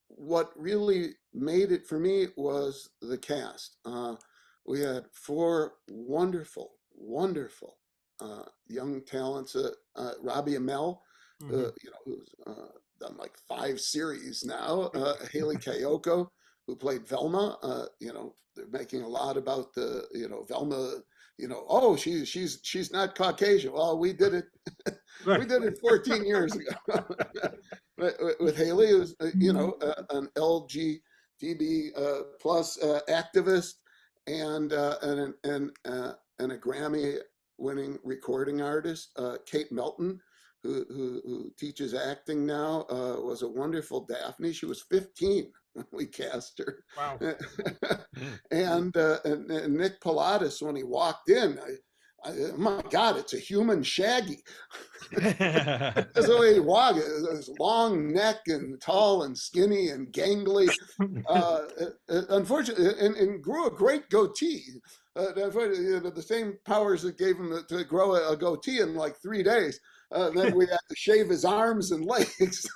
what really made it for me was the cast. We had four wonderful young talents. Robbie Amell, who's done like 5 series now. Haley Kayoko, who played Velma. They're making a lot about the Velma. Oh, she's not Caucasian. Well, we did it. We did it 14 years ago with Haley, who's an LGBT plus activist and a Grammy-winning recording artist. Kate Melton, who teaches acting now, was a wonderful Daphne. She was 15 when we cast her. Wow. and Nick Pilatus, when he walked in, oh my God, it's a human Shaggy. That's the way he walked. His long neck and tall and skinny and gangly. Unfortunately, and grew a great goatee. The same powers that gave him to grow a goatee in like 3 days. Then we had to shave his arms and legs.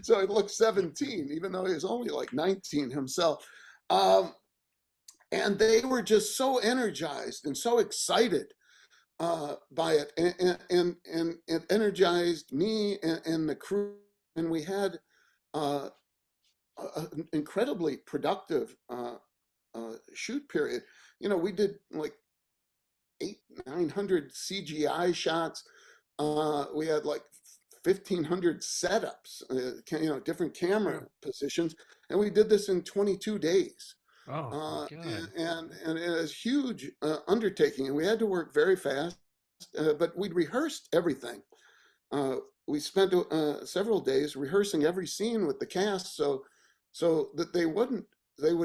So he looked 17, even though he was only like 19 himself. And they were just so energized and so excited by it. And it energized me and the crew. And we had an incredibly productive shoot period. We did like 800-900 CGI shots. We had like 1,500 setups, different camera positions, and we did this in 22 days. Oh, God. And it was a huge undertaking, and we had to work very fast, but we'd rehearsed everything. We spent several days rehearsing every scene with the cast, so that they would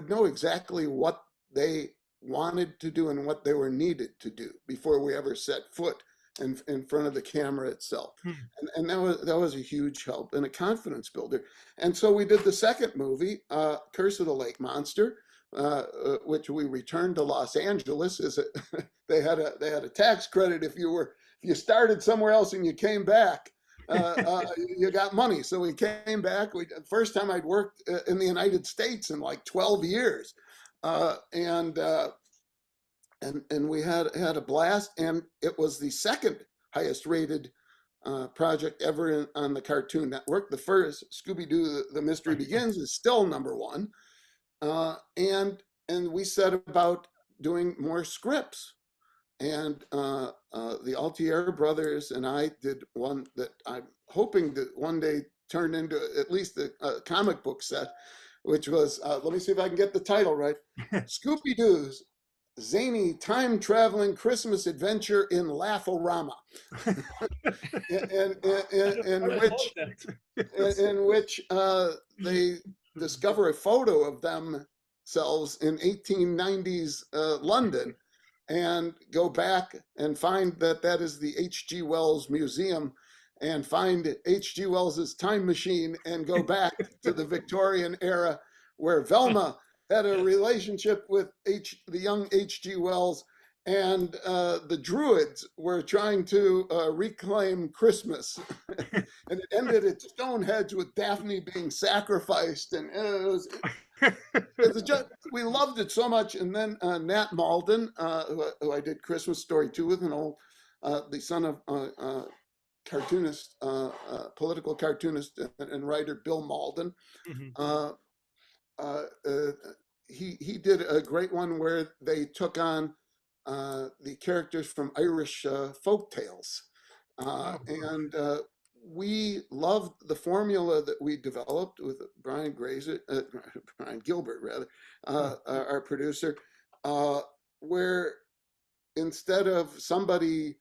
know exactly what they wanted to do and what they were needed to do before we ever set foot in front of the camera itself. And that was a huge help and a confidence builder. And so we did the second movie, Curse of the Lake Monster, which we returned to Los Angeles. They had a tax credit if you started somewhere else and you came back. You got money. So we came back. First time I'd worked in the United States in like 12 years. And we had a blast, and it was the second highest rated project ever on the Cartoon Network. The first, Scooby-Doo, The Mystery Begins, is still #1. And we set about doing more scripts. And the Altier brothers and I did one that I'm hoping to one day turn into at least a comic book set, which was, let me see if I can get the title right, Scooby-Doo's Zany Time-Traveling Christmas Adventure in Laugh-O-Rama, in which they discover a photo of themselves in 1890s London, and go back and find that is the H.G. Wells Museum, and find H.G. Wells's time machine and go back to the Victorian era, where Velma had a relationship with the young H.G. Wells, and the Druids were trying to reclaim Christmas. And it ended at Stonehenge with Daphne being sacrificed, and we loved it so much. And then Nat Malden, who I did Christmas Story 2 with, the son of cartoonist, political cartoonist and writer Bill Malden. Mhm. He did a great one where they took on the characters from Irish folk tales. Oh, And we loved the formula that we developed with Brian Grazer, Brian Gilbert, rather, our producer, where instead of somebody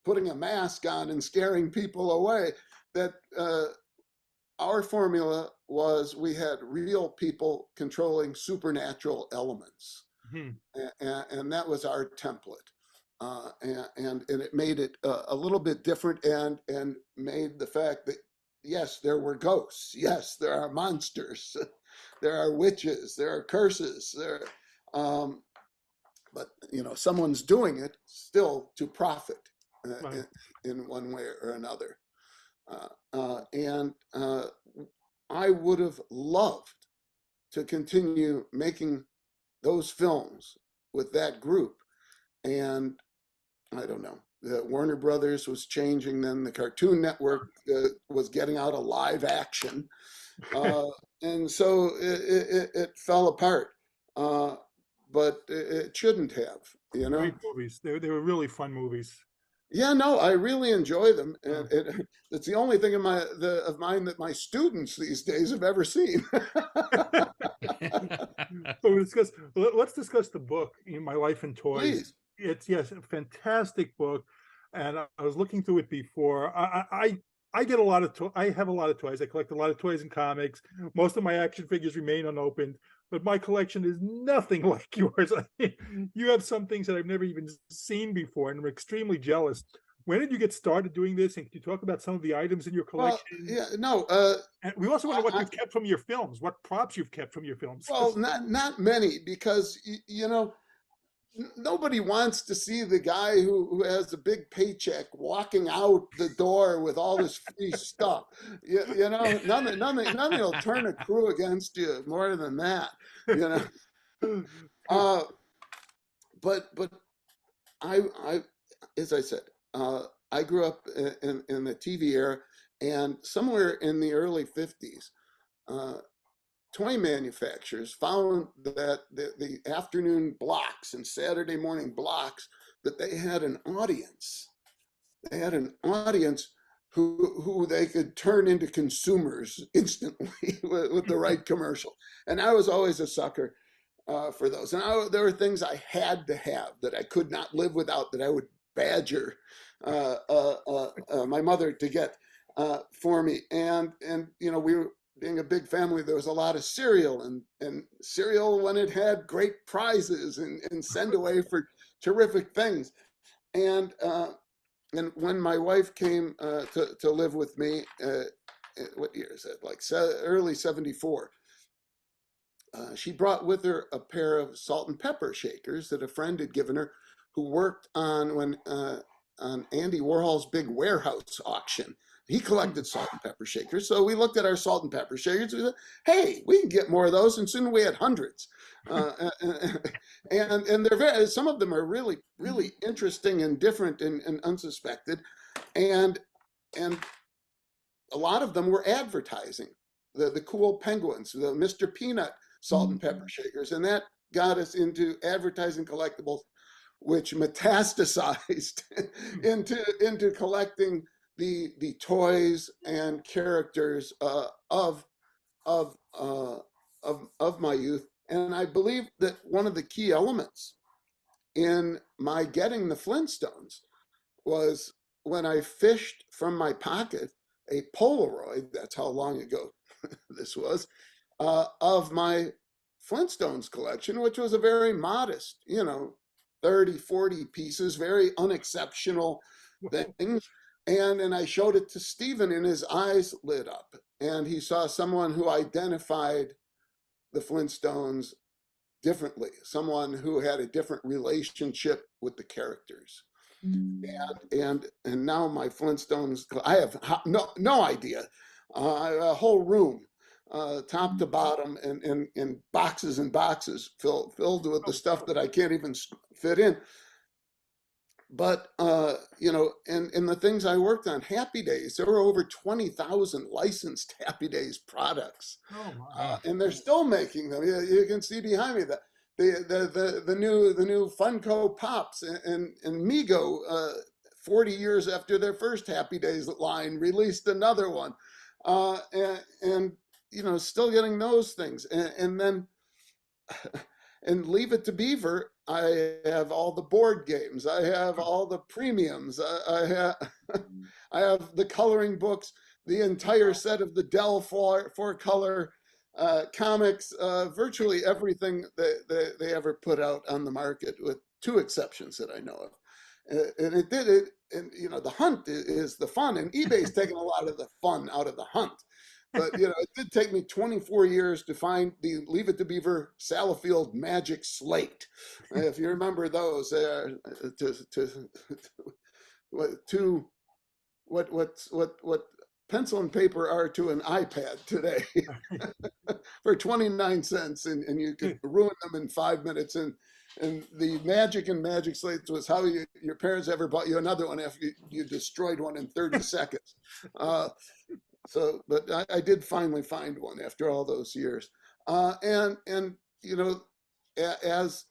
putting a mask on and scaring people away, that our formula was we had real people controlling supernatural elements. mhm. And that was our template. And it made it a little bit different, and made the fact that, yes, there were ghosts. Yes, there are monsters. There are witches. There are curses. But, someone's doing it still to profit Right. in one way or another. And I would have loved to continue making those films with that group. And I don't know, the Warner Brothers was changing then, the Cartoon Network was getting out of live action. And so it fell apart. But it shouldn't have, Great movies. They were really fun movies. Yeah, no, I really enjoy them, and it's the only thing of mine that my students these days have ever seen. Let's discuss the book, My Life in Toys. Please. It's, yes, a fantastic book, and I was looking through it before. I get a lot of I have a lot of toys. I collect a lot of toys and comics. Most of my action figures remain unopened, but my collection is nothing like yours. You have some things that I've never even seen before, and I'm extremely jealous. When did you get started doing this? And can you talk about some of the items in your collection? Well, yeah, no. And we also want to know what you've kept from your films, what props you've kept from your films. Well, not many, because nobody wants to see the guy who has a big paycheck walking out the door with all this free stuff. Nothing will turn a crew against you more than that. But I as I said, I grew up in the TV era, and somewhere in the early 50s, toy manufacturers found that the afternoon blocks and Saturday morning blocks, that they had an audience. They had an audience who they could turn into consumers instantly with the right commercial. And I was always a sucker for those. And there were things I had to have that I could not live without, that I would badger my mother to get for me. And we were, being a big family, there was a lot of cereal, and cereal, when it had great prizes and send away for terrific things. And when my wife came to live with me, what year is it? Like early 74. She brought with her a pair of salt and pepper shakers that a friend had given her, who worked on Andy Warhol's big warehouse auction. He collected salt and pepper shakers. So we looked at our salt and pepper shakers. We said, hey, we can get more of those. And soon we had hundreds. And they're some of them are really, really interesting and different and unsuspected. And a lot of them were advertising. The cool penguins, the Mr. Peanut salt and pepper shakers. And that got us into advertising collectibles, which metastasized into collecting the toys and characters of my youth. And I believe that one of the key elements in my getting the Flintstones was when I fished from my pocket a Polaroid, that's how long ago this was, of my Flintstones collection, which was a very modest, 30, 40 pieces, very unexceptional things. And I showed it to Stephen, and his eyes lit up, and he saw someone who identified the Flintstones differently, someone who had a different relationship with the characters. And now my Flintstones, I have no idea, a whole room, top to bottom, and boxes and boxes filled with the stuff that I can't even fit in. but and the things I worked on, Happy Days, there were over 20,000 licensed Happy Days products. Oh my. And they're still making them. You can see behind me that the new Funko Pops and Mego, 40 years after their first Happy Days line, released another one, and still getting those things, and then and Leave It to Beaver. I have all the board games. I have all the premiums. I have I have the coloring books, the entire set of the Dell four color comics, virtually everything that they ever put out on the market, with two exceptions that I know of. And it did it, and the hunt is the fun, and eBay's taken a lot of the fun out of the hunt. But it did take me 24 years to find the Leave It to Beaver Salafield Magic Slate. If you remember those, what pencil and paper are to an iPad today for 29 cents, and you could ruin them in 5 minutes. And the magic in Magic Slates was how your parents ever bought you another one after you destroyed one in 30 seconds. But I did finally find one after all those years. And as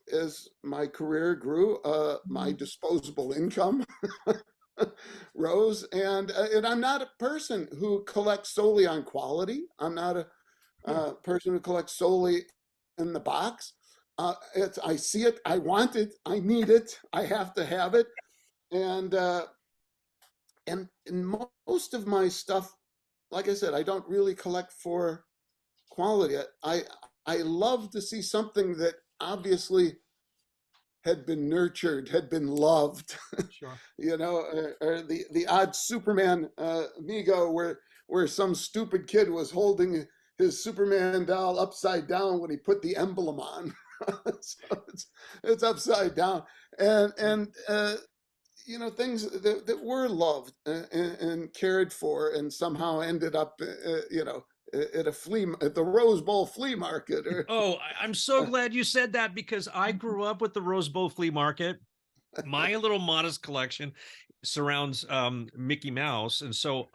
my career grew, my disposable income rose, and I'm not a person who collects solely on quality. I'm not a person who collects solely in the box. I see it, I want it, I need it, I have to have it, and most of my stuff, like I said, I don't really collect for quality. I love to see something that obviously had been nurtured, had been loved. Sure. Or the odd Superman Mego where some stupid kid was holding his Superman doll upside down when he put the emblem on. So it's upside down, and things that were loved and cared for, and somehow ended up at at the Rose Bowl flea market. I'm so glad you said that, because I grew up with the Rose Bowl flea market. My little modest collection surrounds Mickey Mouse, and so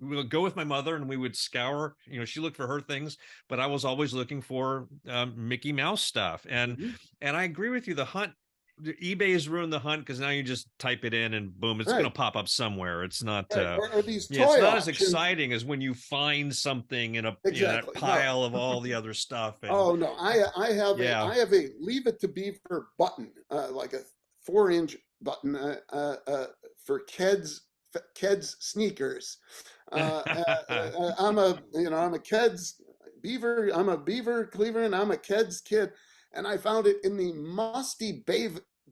we would go with my mother, and we would scour. She looked for her things, but I was always looking for Mickey Mouse stuff. And I agree with you. The hunt, eBay has ruined the hunt, because now you just type it in and boom, it's going to pop up somewhere. It's not or these toy it's not auctions. as exciting as when you find something in a that pile of all the other stuff. And, oh no, I have a Leave It to Beaver button, like a 4-inch button for Keds sneakers. I'm a Keds Beaver. I'm a Beaver Cleveland. I'm a Keds kid, and I found it in the musty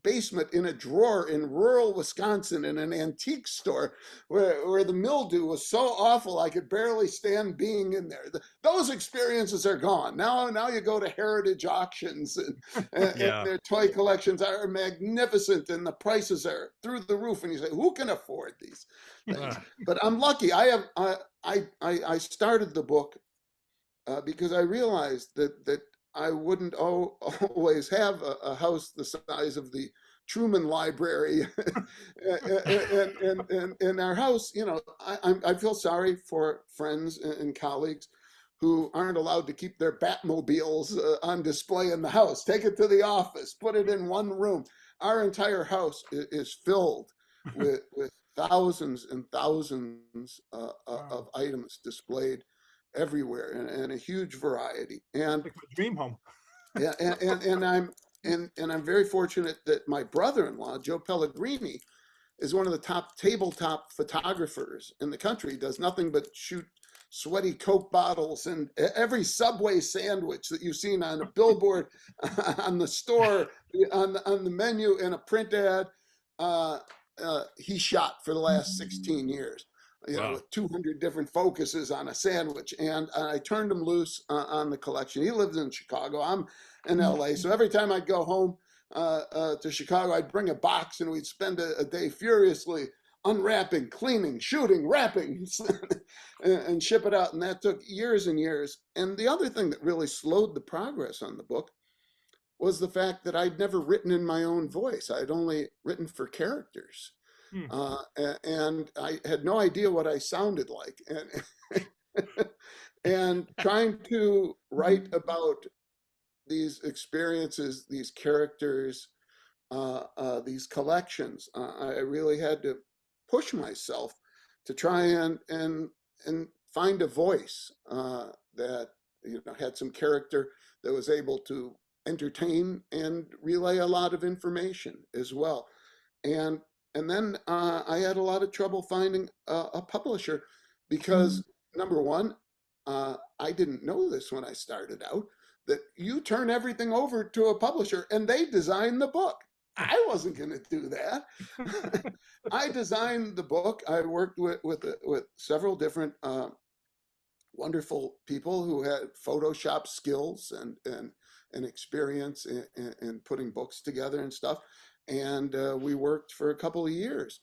basement in a drawer in rural Wisconsin in an antique store where the mildew was so awful I could barely stand being in there. Those experiences are gone. Now you go to heritage auctions, and their toy collections are magnificent, and the prices are through the roof, and you say, who can afford these things? But I'm lucky. I started the book because I realized that I wouldn't always have a house the size of the Truman Library and our house. I feel sorry for friends and colleagues who aren't allowed to keep their Batmobiles on display in the house. Take it to the office, put it in one room. Our entire house is filled with thousands and thousands of items displayed everywhere, and a huge variety. And like my dream home. Yeah, and I'm very fortunate that my brother-in-law, Joe Pellegrini, is one of the top tabletop photographers in the country. He does nothing but shoot sweaty Coke bottles and every Subway sandwich that you've seen on a billboard, on the store, on the menu, in a print ad. He shot for the last 16 years. With 200 different focuses on a sandwich, and I turned him loose on the collection. He lives in Chicago. I'm in LA, so every time I'd go home to Chicago, I'd bring a box, and we'd spend a day furiously unwrapping, cleaning, shooting, wrapping, and ship it out. And that took years and years. And the other thing that really slowed the progress on the book was the fact that I'd never written in my own voice. I'd only written for characters. Hmm. And I had no idea what I sounded like. And trying to write about these experiences, these characters, these collections, I really had to push myself to try and find a voice that had some character, that was able to entertain and relay a lot of information as well. And then I had a lot of trouble finding a publisher because number one, I didn't know this when I started out, that you turn everything over to a publisher and they design the book. I wasn't going to do that. I designed the book. I worked with several different wonderful people who had Photoshop skills and experience in putting books together and stuff. And we worked for a couple of years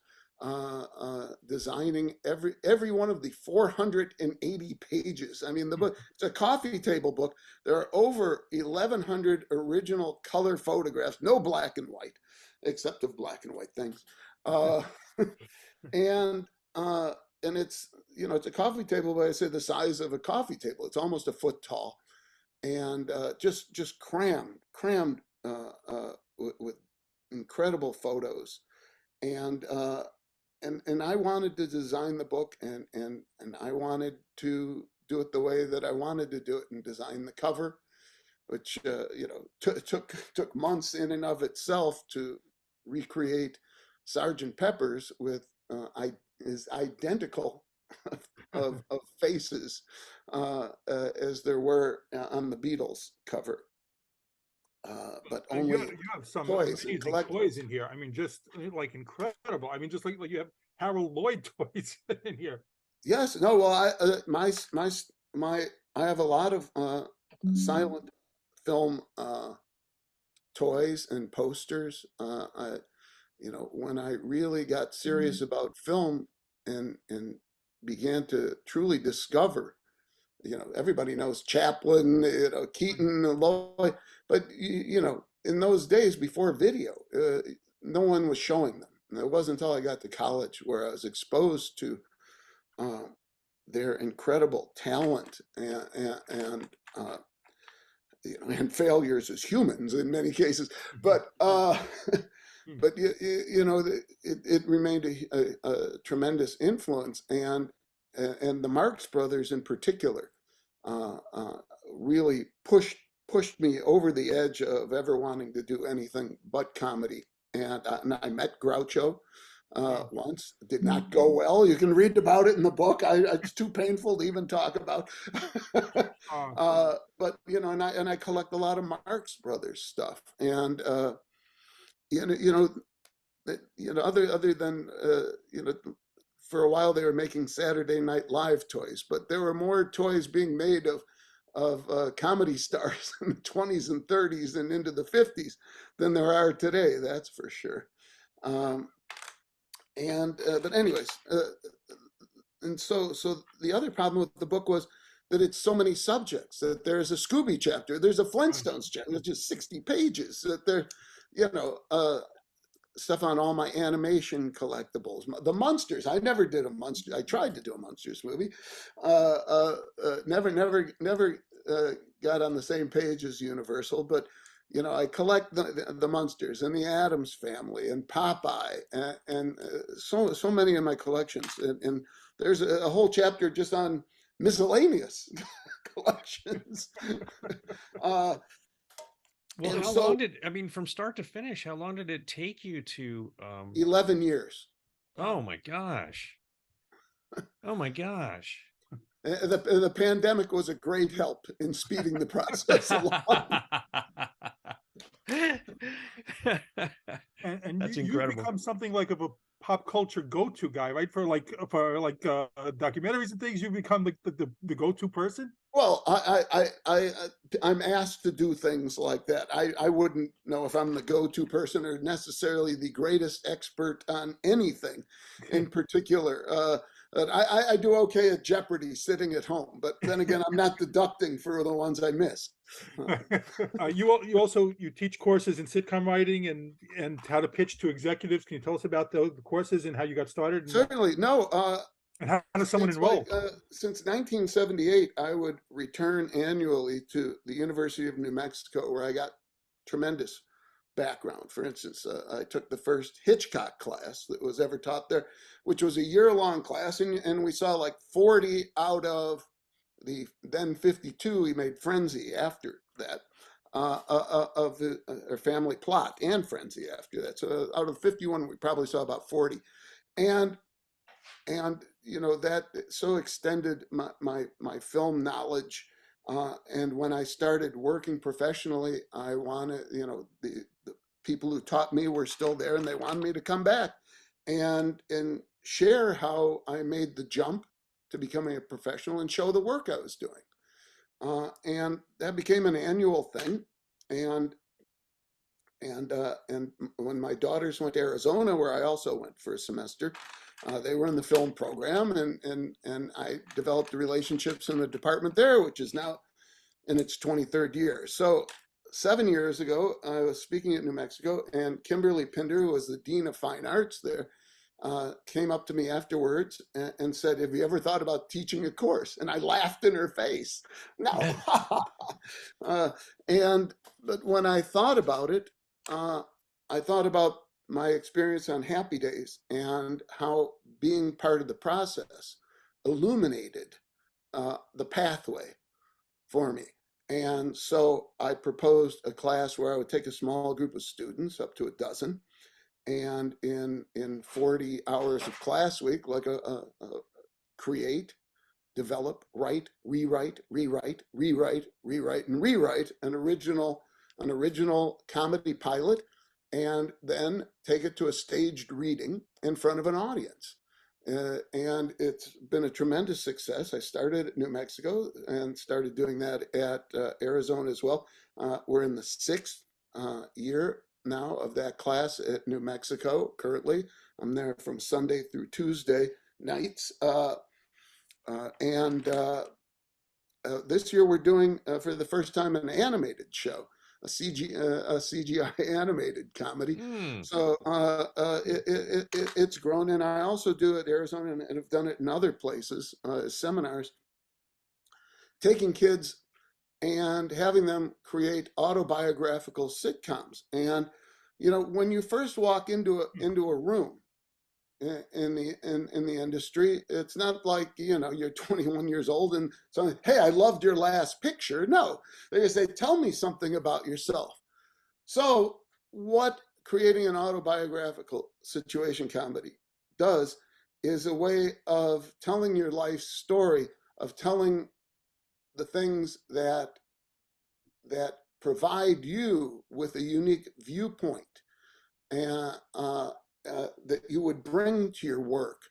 designing every one of the 480 pages. I mean, the book, it's a coffee table book. There are over 1,100 original color photographs, no black and white, except of black and white things. And it's, it's a coffee table, but I say the size of a coffee table. It's almost a foot tall, and just crammed with incredible photos. And I wanted to design the book, and I wanted to do it the way that I wanted to do it, and design the cover, which took months in and of itself to recreate Sergeant Pepper's with is identical of faces as there were on the Beatles cover. But only you have some toys amazing toys in here. I mean, just like incredible. I mean, just like you have Harold Lloyd toys in here. Yes. No. Well, I have a lot of silent film toys and posters. When I really got serious about film and began to truly discover, everybody knows Chaplin, Keaton, Lloyd, but in those days before video, no one was showing them. And it wasn't until I got to college where I was exposed to their incredible talent and failures as humans in many cases, but it remained a tremendous influence, and the Marx Brothers in particular really pushed me over the edge of ever wanting to do anything but comedy. And I met Groucho once. It did not go well. You can read about it in the book. It's too painful to even talk about. But and I collect a lot of Marx Brothers stuff, and other than for a while they were making Saturday Night Live toys, but there were more toys being made of comedy stars in the 20s and 30s and into the 50s than there are today. That's for sure. But anyways, and so the other problem with the book was that it's so many subjects. That there's a Scooby chapter, there's a Flintstones chapter, it's just 60 pages. That there, stuff on all my animation collectibles. The Munsters, I never did a Munster. I tried to do a Munsters movie. Never got on the same page as Universal, but I collect the Munsters and the Addams Family and Popeye and so many in my collections. And there's a whole chapter just on miscellaneous collections. Well, how long from start to finish, how long did it take you to 11 years. Oh my gosh. Oh my gosh. The pandemic was a great help in speeding the process along. And That's you incredible. become something like of a pop culture go-to guy, right? For documentaries and things, you become like the go-to person. Well, I'm asked to do things like that. I wouldn't know if I'm the go-to person or necessarily the greatest expert on anything in particular. But I do okay at Jeopardy sitting at home. But then again, I'm not deducting for the ones I missed. You also teach courses in sitcom writing and how to pitch to executives. Can you tell us about the courses and how you got started? Certainly. No, and how does someone enroll? Since 1978, I would return annually to the University of New Mexico, where I got tremendous background. For instance, I took the first Hitchcock class that was ever taught there, which was a year-long class, and we saw like 40 out of the then 52 he made Frenzy after that, of the Family Plot and Frenzy after that. So out of 51, we probably saw about 40. And that so extended my film knowledge. And when I started working professionally, I wanted, the people who taught me were still there, and they wanted me to come back and share how I made the jump to becoming a professional and show the work I was doing. And that became an annual thing. And when my daughters went to Arizona, where I also went for a semester, they were in the film program, and I developed the relationships in the department there, which is now in its 23rd year. So 7 years ago, I was speaking at New Mexico, and Kimberly Pinder, who was the Dean of Fine Arts there, came up to me afterwards and said, "Have you ever thought about teaching a course?" And I laughed in her face. No. But when I thought about it, I thought about my experience on Happy Days and how being part of the process illuminated the pathway for me. And so I proposed a class where I would take a small group of students, up to a dozen, and in 40 hours of class week, like a create, develop, write, rewrite, rewrite, rewrite, rewrite, and rewrite an original comedy pilot, and then take it to a staged reading in front of an audience. And it's been a tremendous success. I started at New Mexico and started doing that at Arizona as well. We're in the 6th year now of that class at New Mexico currently. I'm there from Sunday through Tuesday nights. This year we're doing, for the first time, an animated show, a CGI animated comedy. So it's grown, and I also do it at Arizona, and have done it in other places, seminars, taking kids and having them create autobiographical sitcoms. And when you first walk into a room in the industry, it's not like you're 21 years old and so, "Hey, I loved your last picture." No, they say, "Tell me something about yourself." So what creating an autobiographical situation comedy does is a way of telling your life story, of telling the things that provide you with a unique viewpoint, and that you would bring to your work.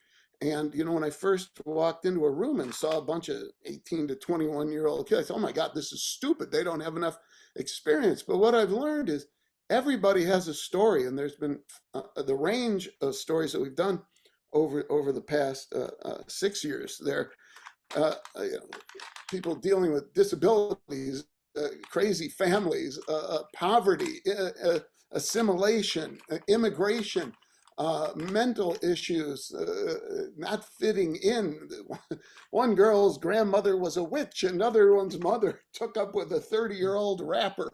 And when I first walked into a room and saw a bunch of 18 to 21-year-old kids, I thought, "Oh my God, this is stupid. They don't have enough experience." But what I've learned is everybody has a story, and there's been the range of stories that we've done over the past 6 years there. People dealing with disabilities, crazy families, poverty, assimilation, immigration, mental issues, not fitting in. One girl's grandmother was a witch, another one's mother took up with a 30-year-old rapper.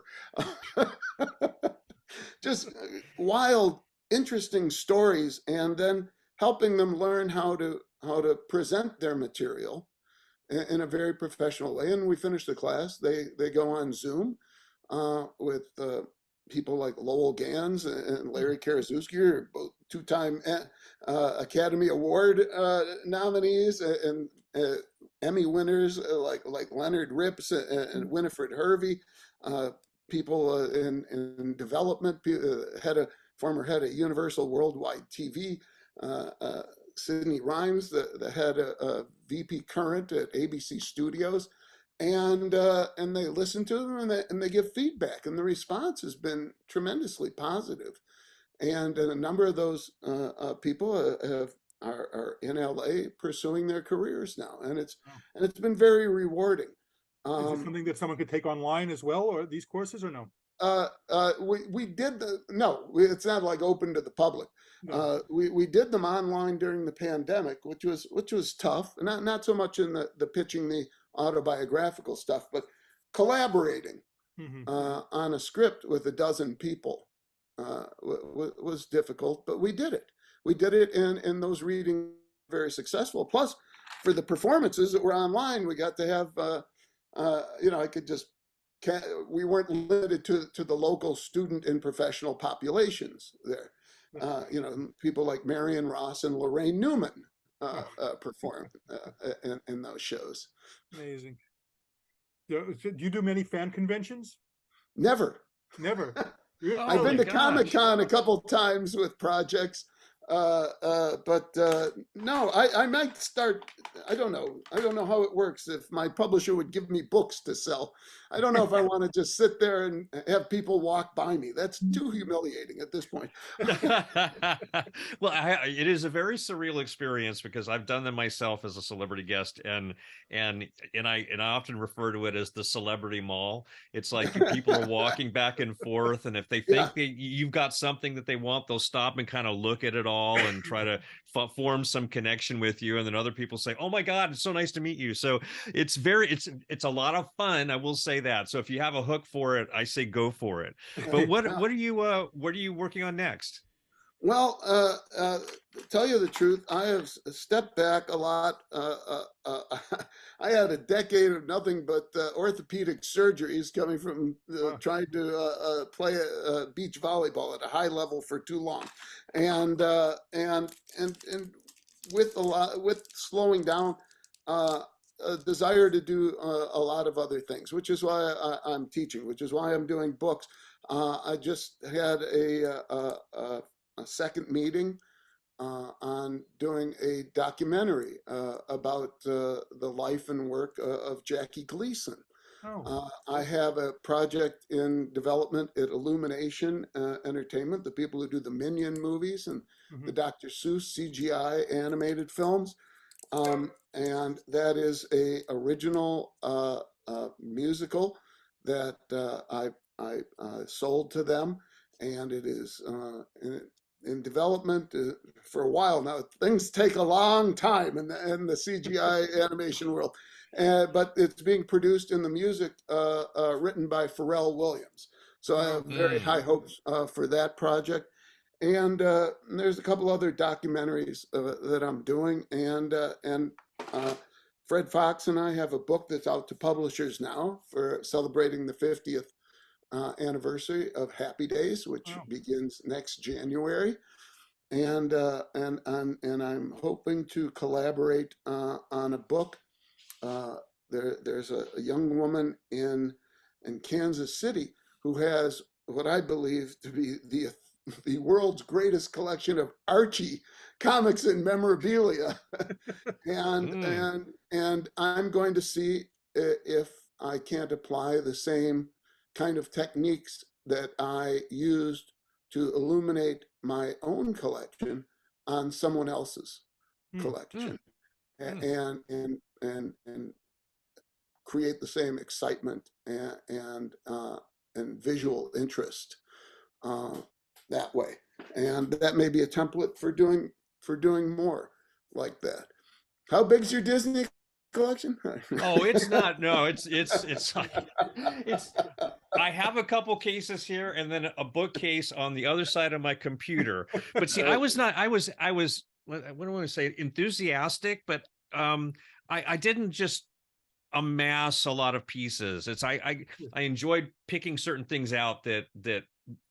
Just wild, interesting stories, and then helping them learn how to present their material in a very professional way. And we finish the class. They go on Zoom with people like Lowell Gans and Larry Karaszewski, both two-time Academy Award nominees and Emmy winners like Leonard Rips and Winifred Hervey, people in development, former head of Universal Worldwide TV, Sidney Rhimes, the head of VP Current at ABC Studios. And they listen to them, and they give feedback, and the response has been tremendously positive. And a number of those people are in LA pursuing their careers now, and Oh. it's been very rewarding. Is it something that someone could take online as well, or these courses, or no? We did it's not like open to the public. No. We did them online during the pandemic, which was tough. Not so much in the pitching the autobiographical stuff, but collaborating on a script with a dozen people was difficult. But we did it. We did it, and those readings were very successful. Plus, for the performances that were online, we got to have I could just. We weren't limited to the local student and professional populations there. People like Marion Ross and Lorraine Newman performed in those shows. Amazing. Do you do many fan conventions? Never. Never. I've been to Comic-Con a couple times with projects, but no, I might start. I don't know how it works. If my publisher would give me books to sell, I don't know if I want to just sit there and have people walk by me. That's too humiliating at this point. Well, it is a very surreal experience because I've done them myself as a celebrity guest, and I often refer to it as the celebrity mall. It's like people are walking back and forth, and if they think you've got something that they want, they'll stop and kind of look at it all and try to form some connection with you, and then other people say, "Oh my God, it's so nice to meet you." So it's a lot of fun, I will say that. So if you have a hook for it, I say go for it. But what are you working on next? Well, to tell you the truth, I have stepped back a lot. I had a decade of nothing but orthopedic surgeries coming from trying to play beach volleyball at a high level for too long, and with slowing down, a desire to do a lot of other things, which is why I'm teaching, which is why I'm doing books. I just had a second meeting on doing a documentary about the life and work of Jackie Gleason. I have a project in development at Illumination Entertainment, the people who do the Minion movies and the Dr. Seuss CGI animated films. And that is a original musical that I sold to them, and it is in development for a while now. Things take a long time in the CGI animation world, but it's being produced in the music written by Pharrell Williams. So I have very high hopes for that project. And there's a couple other documentaries that I'm doing, and Fred Fox and I have a book that's out to publishers now for celebrating the 50th anniversary of Happy Days, which begins next January, and I'm hoping to collaborate on a book. There's a young woman in Kansas City who has what I believe to be the world's greatest collection of Archie comics and memorabilia, and I'm going to see if I can't apply the same kind of techniques that I used to illuminate my own collection on someone else's collection, and create the same excitement and visual interest that way. And that may be a template for doing more like that. How big's your Disney collection? Oh, it's not. No, it's I have a couple cases here and then a bookcase on the other side of my computer. But see, I was what do I want to say, enthusiastic, but I didn't just amass a lot of pieces. I enjoyed picking certain things out that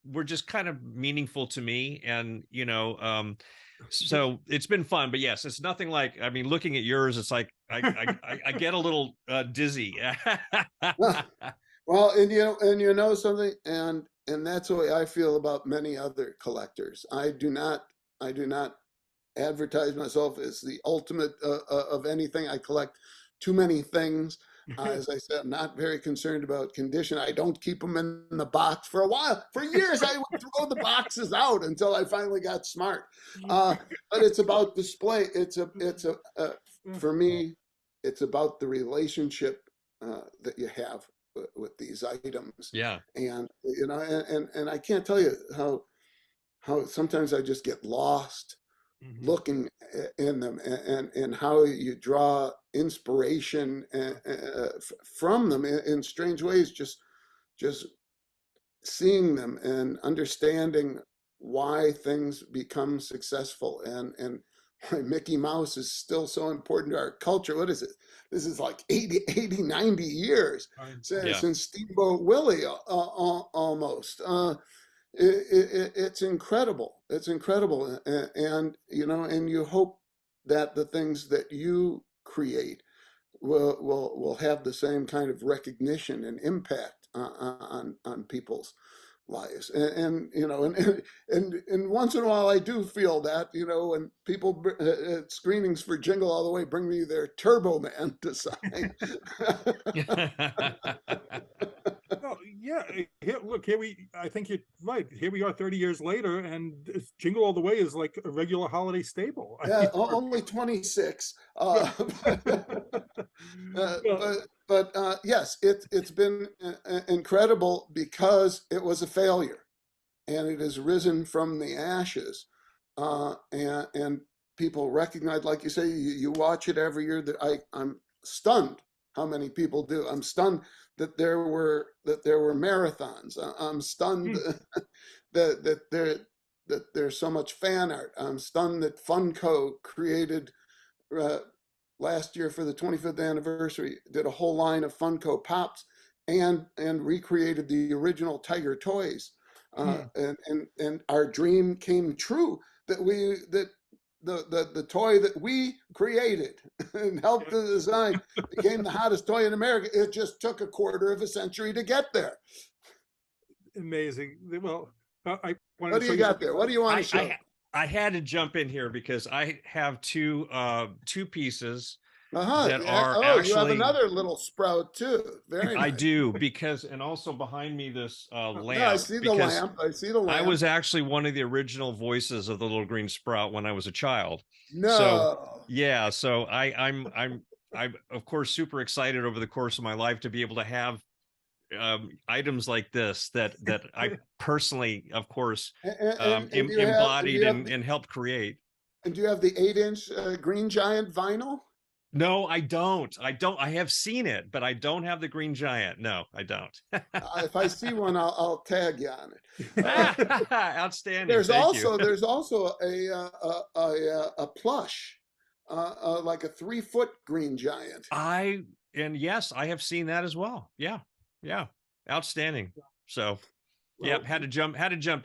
were just kind of meaningful to me, and so it's been fun. But yes, it's nothing like, I mean, looking at yours, it's like I get a little dizzy. Well, and you know something, and that's the way I feel about many other collectors. I do not advertise myself as the ultimate of anything. I collect too many things. As I said, I'm not very concerned about condition. I don't keep them in the box for a while. For years, I would throw the boxes out until I finally got smart. But it's about display. For me, it's about the relationship that you have with these items. Yeah. And and I can't tell you how sometimes I just get lost looking in them, and how you draw inspiration from them in strange ways, just seeing them and understanding why things become successful, and why Mickey Mouse is still so important to our culture. What is it? This is like 80, 90 years since Steamboat Willie, almost. It's incredible. It's incredible. And you hope that the things that you create will have the same kind of recognition and impact on people's lives. And once in a while I do feel that, when people at screenings for Jingle All the Way bring me their Turbo Man to sign. Well, yeah. I think you're right. Here we are 30 years later, and Jingle All the Way is like a regular holiday staple. Yeah, only 26. But yes, it's been incredible because it was a failure, and it has risen from the ashes, and people recognize, like you say, you watch it every year. That I'm stunned how many people do. I'm stunned that there were marathons. I'm stunned that there's so much fan art. I'm stunned that Funko created last year for the 25th anniversary, did a whole line of Funko Pops and recreated the original Tiger toys. And our dream came true, that the toy that we created and helped to design became the hottest toy in America. It just took a quarter of a century to get there. Amazing. Well, what do you got there? What do you want to show? I had to jump in here because I have two pieces that are actually. You have another little sprout too. Very nice. I do, because, and also behind me this lamp. Yeah, I see the lamp. I was actually one of the original voices of the little green sprout when I was a child. No. So I'm of course super excited over the course of my life to be able to have items like this that I personally, of course, embodied and helped create. And do you have the 8-inch Green Giant vinyl? No, I don't. I have seen it, but I don't have the Green Giant. No, I don't. If I see one, I'll tag you on it. Outstanding. There's also a plush, like a 3-foot Green Giant. Yes, I have seen that as well. Yeah. Outstanding. So, well, had to jump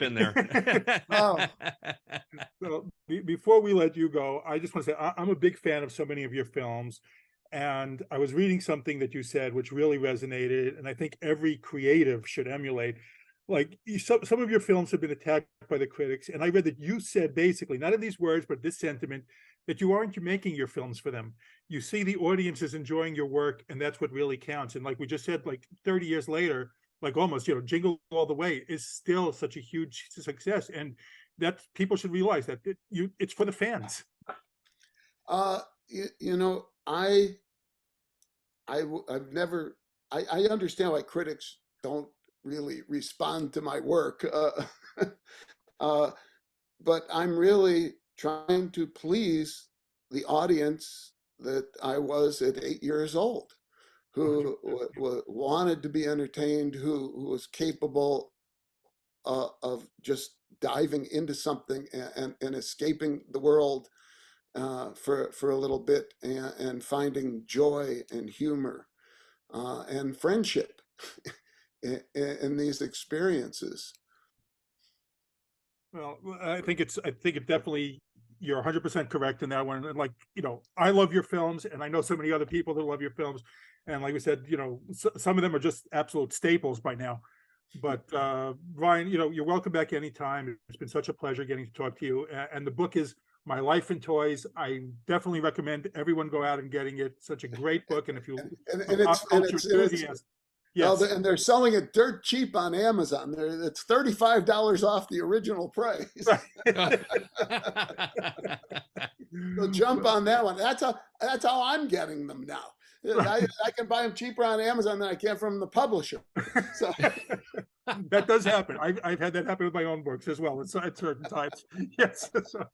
in there. Well, before we let you go, I just want to say I'm a big fan of so many of your films, and I was reading something that you said which really resonated, and I think every creative should emulate. Like, some of your films have been attacked by the critics, and I read that you said, basically, not in these words, but this sentiment, that you aren't making your films for them. You see the audience is enjoying your work, and that's what really counts. And like we just said, like 30 years later, like almost, Jingle All the Way is still such a huge success, and that people should realize that it's for the fans. I understand why critics don't really respond to my work, but I'm really trying to please the audience that I was at 8 years old, who wanted to be entertained, who was capable of just diving into something and escaping the world for a little bit, and finding joy and humor and friendship in these experiences. Well, I think it definitely, you're 100% correct in that one. And like, I love your films, and I know so many other people that love your films. And like we said, some of them are just absolute staples by now. But Ryan, you're welcome back anytime. It's been such a pleasure getting to talk to you. And the book is My Life in Toys. I definitely recommend everyone go out and getting it. Such a great book. And if you yes. And they're selling it dirt cheap on Amazon. It's $35 off the original price. So jump on that one. That's how I'm getting them now. I can buy them cheaper on Amazon than I can from the publisher. So that does happen. I've had that happen with my own books as well at certain times. Yes. So,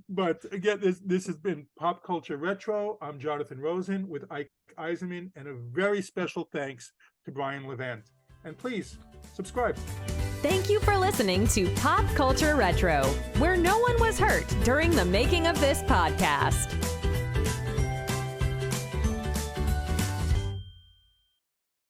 but again, this has been Pop Culture Retro. I'm Jonathan Rosen with Ike Eisenmann, and a very special thanks to Brian Levant. And please subscribe. Thank you for listening to Pop Culture Retro, where no one was hurt during the making of this podcast.